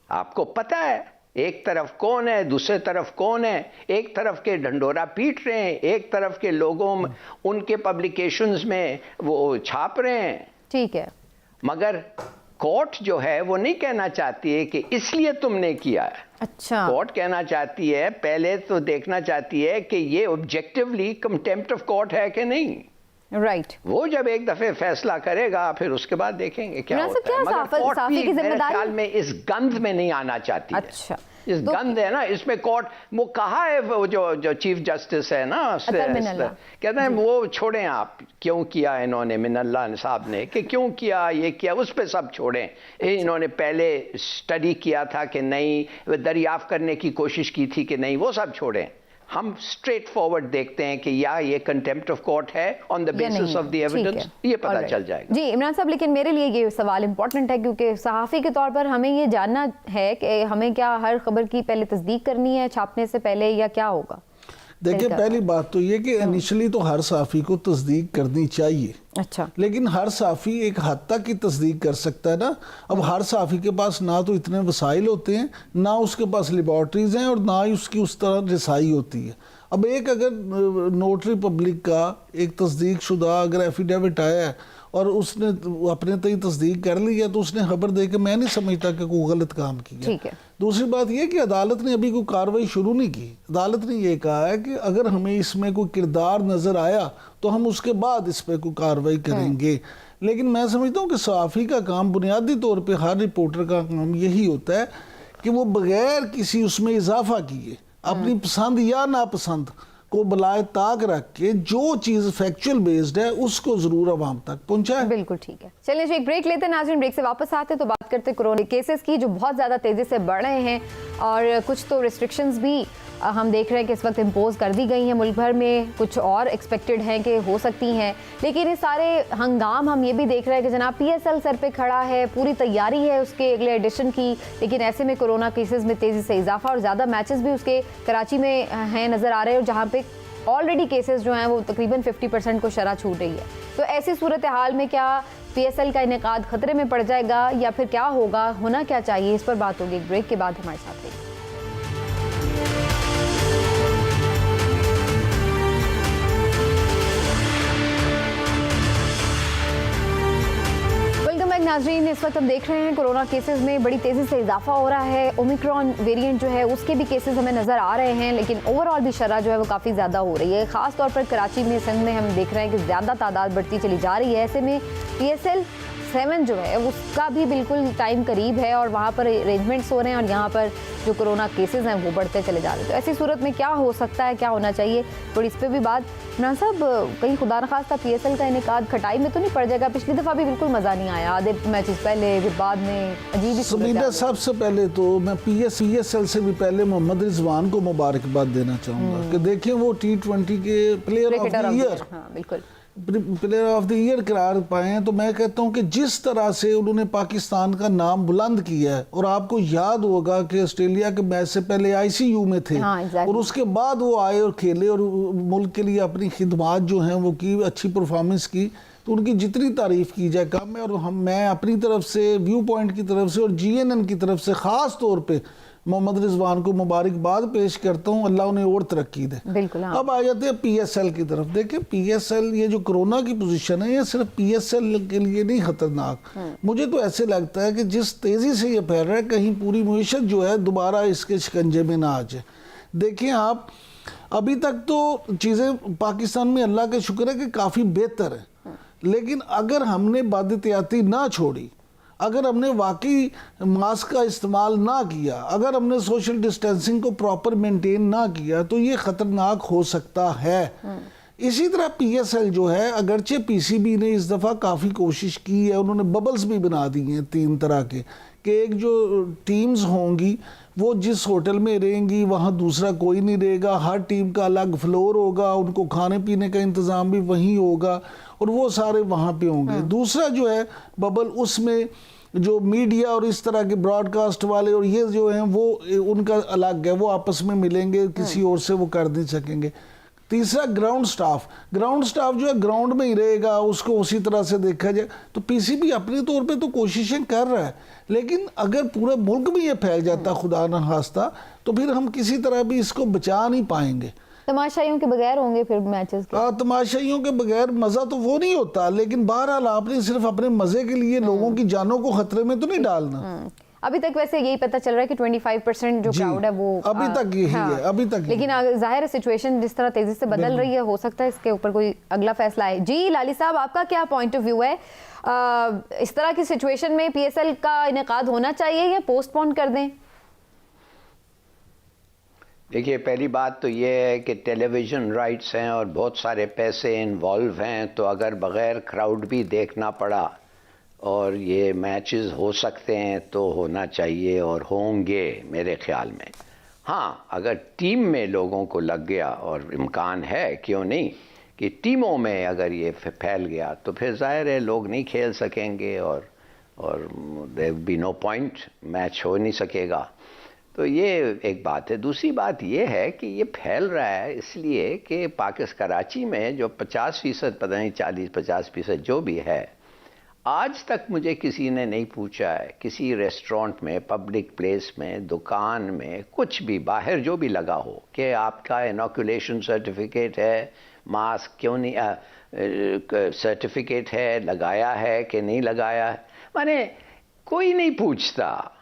आपको पता है एक तरफ कौन है, दूसरे तरफ कौन है। एक तरफ के ढंडोरा पीट रहे हैं, एक तरफ के लोगों उनके पब्लिकेशंस में वो छाप रहे हैं। ठीक है, मगर कोर्ट जो है वो नहीं कहना चाहती है कि इसलिए तुमने किया है। अच्छा, कोर्ट कहना चाहती है, पहले तो देखना चाहती है कि ये ऑब्जेक्टिवली कंटेम्प्ट ऑफ कोर्ट है कि नहीं। राइट। वो जब एक दफे फैसला करेगा फिर उसके बाद देखेंगे क्या होता है। मगर कोर्ट भी मेरे ख्याल में इस गंध में नहीं आना चाहती है। अच्छा, इस गंध है ना इसमें। कोर्ट वो कहा है, वो जो चीफ जस्टिस है ना, कहते हैं वो छोड़ें, आप क्यों किया इन्होंने, मिनल्ला साहब ने, कि क्यों किया, ये किया, उस पे सब छोड़ें। इन्होंने पहले स्टडी किया था कि नहीं, दरियाफ्त करने की कोशिश की थी कि नहीं, वो सब छोड़ें। हम स्ट्रेट फॉरवर्ड देखते हैं कि या ये कंटेम्प्ट ऑफ कोर्ट है on the basis of the evidence, ये पता चल जाएगा। जी इमरान साहब, लेकिन मेरे लिए ये सवाल इंपॉर्टेंट है क्योंकि सहाफ़ी के तौर पर हमें ये जानना है कि हमें क्या हर खबर की पहले तस्दीक करनी है छापने से पहले, या क्या होगा? देखिए पहली बात तो ये कि इनिशियली तो हर साफ़ी को तस्दीक करनी चाहिए, अच्छा, लेकिन हर साफ़ी एक हद तक ही तस्दीक कर सकता है ना। अब हर साफ़ी के पास ना तो इतने वसाइल होते हैं, ना उसके पास लेबॉर्ट्रीज़ हैं, और ना ही उसकी उस तरह रसाई होती है। अब एक अगर नोटरी पब्लिक का एक तस्दीक शुदा अगर एफिडेविट आया है और उसने अपने तय तस्दीक कर ली है, तो उसने खबर दे के मैं नहीं समझता कि कोई गलत काम किया। ठीक है। दूसरी बात यह कि अदालत ने अभी कोई कार्रवाई शुरू नहीं की। अदालत ने यह कहा है कि अगर हमें इसमें कोई किरदार नज़र आया तो हम उसके बाद इस पर कोई कार्रवाई करेंगे। लेकिन मैं समझता हूँ कि सहाफ़ी का काम, बुनियादी तौर पर हर रिपोर्टर का काम यही होता है कि वो बगैर किसी उसमें इजाफा किए अपनी पसंद या नापसंद को बलाए ताक रख के जो चीज़ फैक्चुअल बेस्ड है उसको ज़रूर आवाम तक पहुंचाए। बिल्कुल ठीक है। चलिए जी एक ब्रेक लेते हैं नाज़रीन, ब्रेक से वापस आते हैं तो बात करते हैं कोरोना केसेस की जो बहुत ज़्यादा तेज़ी से बढ़ रहे हैं, और कुछ तो रिस्ट्रिक्शंस भी हम देख रहे हैं कि इस वक्त इम्पोज कर दी गई हैं मुल्क भर में, कुछ और एक्सपेक्टेड हैं कि हो सकती हैं। लेकिन ये सारे हंगाम हम ये भी देख रहे हैं कि जनाब PSL सर पे खड़ा है, पूरी तैयारी है उसके अगले एडिशन की, लेकिन ऐसे में कोरोना केसेस में तेज़ी से इजाफा और ज़्यादा मैचेस भी उसके कराची में हैं नज़र आ रहे हैं, और जहाँ पे ऑलरेडी केसेस जो हैं वो तकरीबन 50% को शरह छूट रही है। तो ऐसी सूरत हाल में क्या PSL का इनेकाद खतरे में पड़ जाएगा या फिर क्या होगा, होना क्या चाहिए, इस पर बात होगी एक ब्रेक के बाद। हमारे साथ रहिए। नाज़रीन, इस वक्त हम देख रहे हैं कोरोना केसेस में बड़ी तेज़ी से इजाफा हो रहा है। ओमिक्रॉन वेरिएंट जो है उसके भी केसेस हमें नज़र आ रहे हैं, लेकिन ओवरऑल भी शरह जो है वो काफ़ी ज़्यादा हो रही है। ख़ास तौर पर कराची में, सिंध में हम देख रहे हैं कि ज़्यादा तादाद बढ़ती चली जा रही है। ऐसे में PSL 7 जो है उसका भी बिल्कुल टाइम करीब है और वहाँ पर अरेंजमेंट्स हो रहे हैं, और यहाँ पर जो कोरोना केसेस हैं वो बढ़ते चले जा रहे हैं। तो ऐसी सूरत में क्या हो सकता है, क्या होना चाहिए, थोड़ी इस पर भी बात। इमरान साहब, कहीं खुदा न खास्ता PSL का इनेकाद खटाई में तो नहीं पड़ जाएगा? पिछली दफ़ा भी बिल्कुल मज़ा नहीं आया, आधे मैचेस पहले फिर बाद में अजीब ही। सबसे पहले तो मैं PSL से भी पहले मोहम्मद रिजवान को मुबारकबाद देना चाहूँगा कि देखिए वो T20 के प्लेयर ऑफ द ईयर, बिल्कुल प्लेयर ऑफ द ईयर करार पाए हैं। तो मैं कहता हूं कि जिस तरह से उन्होंने पाकिस्तान का नाम बुलंद किया है, और आपको याद होगा कि ऑस्ट्रेलिया के मैच से पहले ICU में थे, और उसके बाद वो आए और खेले और मुल्क के लिए अपनी खिदमात जो हैं वो की, अच्छी परफॉर्मेंस की, तो उनकी जितनी तारीफ़ की जाए कम है। और मैं अपनी तरफ से, व्यू पॉइंट की तरफ से और GNN की तरफ से ख़ास तौर पर मोहम्मद रिजवान को मुबारकबाद पेश करता हूँ, अल्लाह उन्हें और तरक्की दे। बिल्कुल। हाँ। अब आ जाते हैं PSL की तरफ। देखिए PSL, ये जो कोरोना की पोजीशन है, ये सिर्फ PSL के लिए नहीं खतरनाक, मुझे तो ऐसे लगता है कि जिस तेज़ी से ये फैल रहा है, कहीं पूरी मुईशत जो है दोबारा इसके शिकंजे में ना आ जाए। देखिए आप, अभी तक तो चीज़ें पाकिस्तान में अल्लाह का शुक्र है कि काफ़ी बेहतर है, लेकिन अगर हमने बादतियाती ना छोड़ी, अगर हमने वाकई मास्क का इस्तेमाल ना किया, अगर हमने सोशल डिस्टेंसिंग को प्रॉपर मेंटेन ना किया, तो ये ख़तरनाक हो सकता है। इसी तरह PSL जो है, अगरचे PCB ने इस दफ़ा काफ़ी कोशिश की है, उन्होंने बबल्स भी बना दिए हैं 3 तरह के, कि एक जो टीम्स होंगी वो जिस होटल में रहेंगी वहाँ दूसरा कोई नहीं रहेगा, हर टीम का अलग फ्लोर होगा, उनको खाने पीने का इंतज़ाम भी वहीं होगा और वो सारे वहाँ पे होंगे। दूसरा जो है बबल, उसमें जो मीडिया और इस तरह के ब्रॉडकास्ट वाले और ये जो हैं वो उनका अलग है, वो आपस में मिलेंगे, किसी और से वो कर नहीं सकेंगे। तीसरा ग्राउंड स्टाफ जो है ग्राउंड में ही रहेगा, उसको उसी तरह से देखा जाए। तो PCB अपने तौर पे तो कोशिशें कर रहा है, लेकिन अगर पूरे मुल्क में ये फैल जाता खुदा न खास्ता, तो फिर हम किसी तरह भी इसको बचा नहीं पाएंगे। तमाशाइयों के बगैर होंगे फिर मैचेस के? तमाशाइयों के बगैर मज़ा तो वो नहीं होता, लेकिन बहरहाल आपने सिर्फ अपने मज़े के लिए लोगों की जानों को खतरे में तो नहीं डालना। अभी तक वैसे यही पता चल रहा है कि 25% जो क्राउड है वो अभी तक यही है, अभी तक। लेकिन जाहिर है सिचुएशन जिस तरह तेजी से बदल रही है, हो सकता है इसके ऊपर कोई अगला फैसला है। जी लाली साहब, आपका क्या पॉइंट ऑफ व्यू है? इस तरह की सिचुएशन में PSL का इनेकाद होना चाहिए या पोस्टपोन कर दें? देखिए, पहली बात तो ये है कि टेलीविज़न राइट्स हैं और बहुत सारे पैसे इन्वॉल्व हैं, तो अगर बग़ैर क्राउड भी देखना पड़ा और ये मैचेस हो सकते हैं तो होना चाहिए और होंगे मेरे ख्याल में। हाँ, अगर टीम में लोगों को लग गया, और इम्कान है क्यों नहीं कि टीमों में अगर ये फैल गया, तो फिर ज़ाहिर है लोग नहीं खेल सकेंगे और there be no point, match हो नहीं सकेगा। तो ये एक बात है। दूसरी बात ये है कि ये फैल रहा है इसलिए कि पाकिस्तान कराची में जो 50%, पता नहीं 40-50% जो भी है, आज तक मुझे किसी ने नहीं पूछा है किसी रेस्टोरेंट में, पब्लिक प्लेस में, दुकान में, कुछ भी बाहर जो भी लगा हो कि आपका इनोकुलेशन सर्टिफिकेट है, मास्क क्यों नहीं, सर्टिफिकेट है, लगाया है कि नहीं लगाया है, माने कोई नहीं पूछता।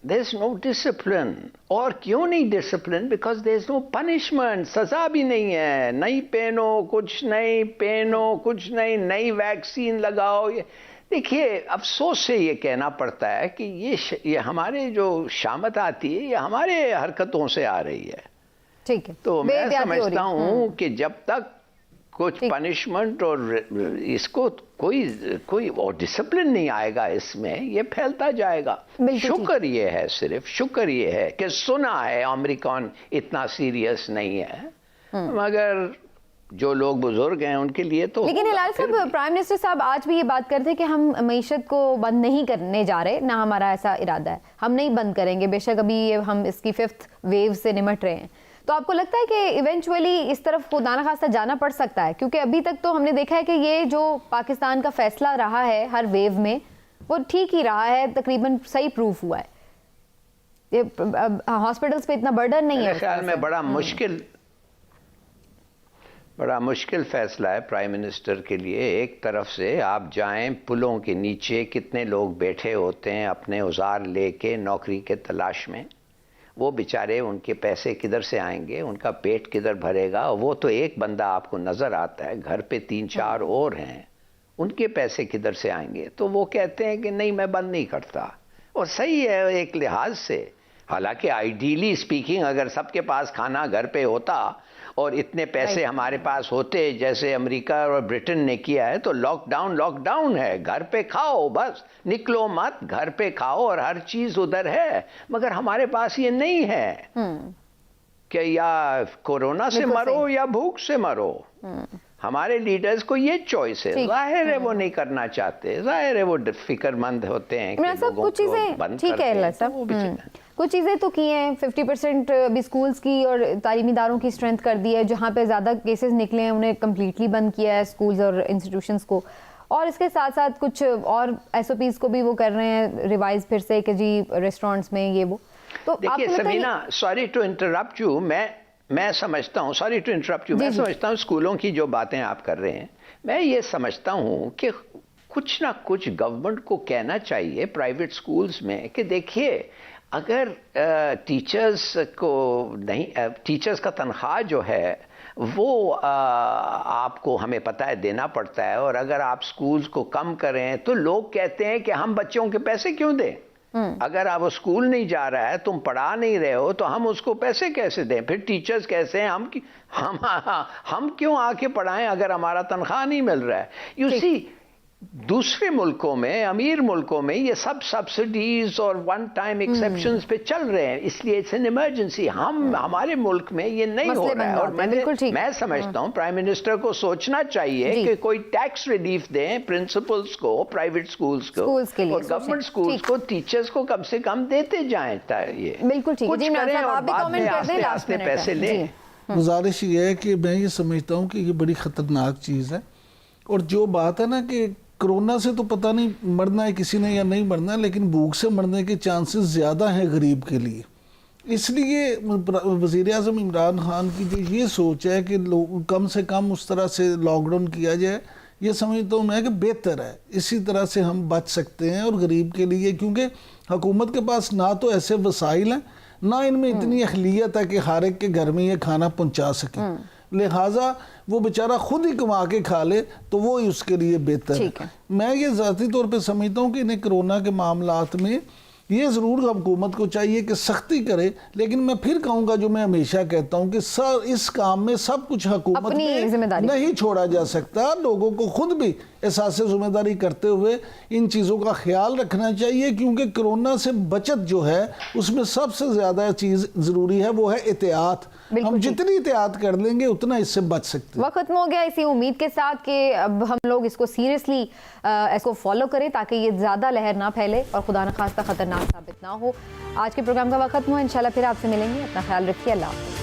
There is no discipline। और क्यों नहीं discipline? Because there is no punishment। सजा भी नहीं है, नहीं पहनो कुछ नहीं, पहनो कुछ नहीं, नई वैक्सीन लगाओ। देखिए अफसोस से ये कहना पड़ता है कि ये हमारे जो शामत आती है ये हमारे हरकतों से आ रही है। ठीक है, तो मैं समझता हूँ कि जब तक कुछ पनिशमेंट और इसको कोई और डिसिप्लिन नहीं आएगा इसमें, ये फैलता जाएगा। शुक्र ये है, सिर्फ शुक्र ये है कि सुना है अमेरिकन इतना सीरियस नहीं है, मगर जो लोग बुजुर्ग हैं उनके लिए तो। लेकिन हिलाल साहब, प्राइम मिनिस्टर साहब आज भी ये बात करते हैं कि हम मईशत को बंद नहीं करने जा रहे, ना हमारा ऐसा इरादा है, हम नहीं बंद करेंगे, बेशक अभी ये हम इसकी 5th वेव से निमट रहे हैं। तो आपको लगता है कि इवेंचुअली इस तरफ खुदा न खास्ता जाना पड़ सकता है? क्योंकि अभी तक तो हमने देखा है कि ये जो पाकिस्तान का फैसला रहा है हर वेव में वो ठीक ही रहा है, तकरीबन सही प्रूफ हुआ है, ये हॉस्पिटल्स पे इतना बर्डन नहीं है। मेरे ख्याल में बड़ा मुश्किल फैसला है प्राइम मिनिस्टर के लिए। एक तरफ से आप जाएं, पुलों के नीचे कितने लोग बैठे होते हैं अपने औजार लेके नौकरी के तलाश में, वो बेचारे, उनके पैसे किधर से आएंगे, उनका पेट किधर भरेगा? वो तो एक बंदा आपको नज़र आता है, घर पे 3-4 और हैं, उनके पैसे किधर से आएंगे? तो वो कहते हैं कि नहीं मैं बंद नहीं करता, और सही है एक लिहाज से। हालांकि आइडियली स्पीकिंग अगर सबके पास खाना घर पे होता और इतने पैसे हमारे पास होते जैसे अमेरिका और ब्रिटेन ने किया है, तो लॉकडाउन है, घर पे खाओ, बस निकलो मत, घर पे खाओ और हर चीज उधर है। मगर हमारे पास ये नहीं है कि या कोरोना से मरो या भूख से मरो। हमारे लीडर्स को ये चॉइस है, जाहिर है वो नहीं करना चाहते, जाहिर है वो फिक्रमंद होते हैं कि लोगों कुछ चीजें ठीक है, कुछ चीज़ें तो की हैं, 50% अभी स्कूल्स की और तालीमी इदारों की स्ट्रेंथ कर दी है, जहाँ पे ज़्यादा केसेस निकले हैं उन्हें कम्प्लीटली बंद किया है स्कूल्स और इंस्टीट्यूशंस को, और इसके साथ साथ कुछ और SOPs को भी वो कर रहे हैं रिवाइज फिर से कि जी रेस्टोरेंट्स में ये वो। तो देखिए Sabina, sorry to interrupt you, मैं समझता हूँ, सॉरी टू इंटरप्ट यू, मैं समझता हूँ स्कूलों की जो बातें आप कर रहे हैं, मैं ये समझता हूँ कि कुछ ना कुछ गवर्नमेंट को कहना चाहिए प्राइवेट स्कूल्स में कि देखिए अगर टीचर्स को नहीं, टीचर्स का तनख्वाह जो है वो आपको हमें पता है देना पड़ता है, और अगर आप स्कूल्स को कम करें तो लोग कहते हैं कि हम बच्चों के पैसे क्यों दें? अगर आप स्कूल नहीं जा रहा है, तुम पढ़ा नहीं रहे हो, तो हम उसको पैसे कैसे दें? फिर टीचर्स कैसे हैं? हम क्यों आके पढ़ाएं अगर हमारा तनख्वाह नहीं मिल रहा है? यू सी, दूसरे मुल्कों में, अमीर मुल्कों में ये सब सब्सिडीज और वन टाइम एक्सेप्शंस पे चल रहे हैं, इसलिए इट्स एन इमरजेंसी। हमारे मुल्क में ये नहीं हो रहा है, और मैं समझता हूँ प्राइम मिनिस्टर को सोचना चाहिए कि कोई टैक्स रिलीफ दें प्रिंसिपल्स को, प्राइवेट स्कूल्स को, और गवर्नमेंट स्कूल्स को टीचर्स को कम से कम देते जाएं। ये बिल्कुल ठीक है, और बाद में आस्ते आस्ते पैसे लें। गुजारिश ये है कि मैं ये समझता हूँ कि ये बड़ी ख़तरनाक चीज़ है, और जो बात है ना कि कोरोना से तो पता नहीं मरना है किसी ने या नहीं मरना है, लेकिन भूख से मरने के चांसेस ज़्यादा हैं गरीब के लिए। इसलिए वज़ीर आज़म इमरान खान की जो ये सोच है कि लोग कम से कम उस तरह से लॉकडाउन किया जाए, ये समझता हूँ मैं कि बेहतर है। इसी तरह से हम बच सकते हैं, और गरीब के लिए, क्योंकि हुकूमत के पास ना तो ऐसे वसाइल हैं, ना इनमें इतनी अहलियत है कि हर एक के घर में ये खाना पहुँचा सकें, लिहाजा वो बेचारा खुद ही कमा के खा ले तो वो ही उसके लिए बेहतर है। मैं ये ज़ाती तौर पे समझता हूँ कि इन्हें कोरोना के मामलात में ये ज़रूर हुकूमत को चाहिए कि सख्ती करे, लेकिन मैं फिर कहूँगा जो मैं हमेशा कहता हूँ कि इस काम में सब कुछ हुकूमत पे नहीं छोड़ा जा सकता। लोगों को खुद भी एहसास ज़िम्मेदारी करते हुए इन चीज़ों का ख्याल रखना चाहिए, क्योंकि कोरोना से बचत जो है उसमें सबसे ज़्यादा चीज़ ज़रूरी है, वो है एहतियात। हम जितनी एहतियात कर लेंगे उतना इससे बच सकते हैं। वक्त खत्म हो गया इसी उम्मीद के साथ कि अब हम लोग इसको सीरियसली इसको फॉलो करें ताकि ये ज़्यादा लहर ना फैले और खुदा न खास्ता खतरनाक नुकसान साबित ना हो। आज के प्रोग्राम का वक्त खत्म हुआ। इंशाल्लाह फिर आपसे मिलेंगे। अपना ख्याल रखिए। अल्लाह हाफ़िज़।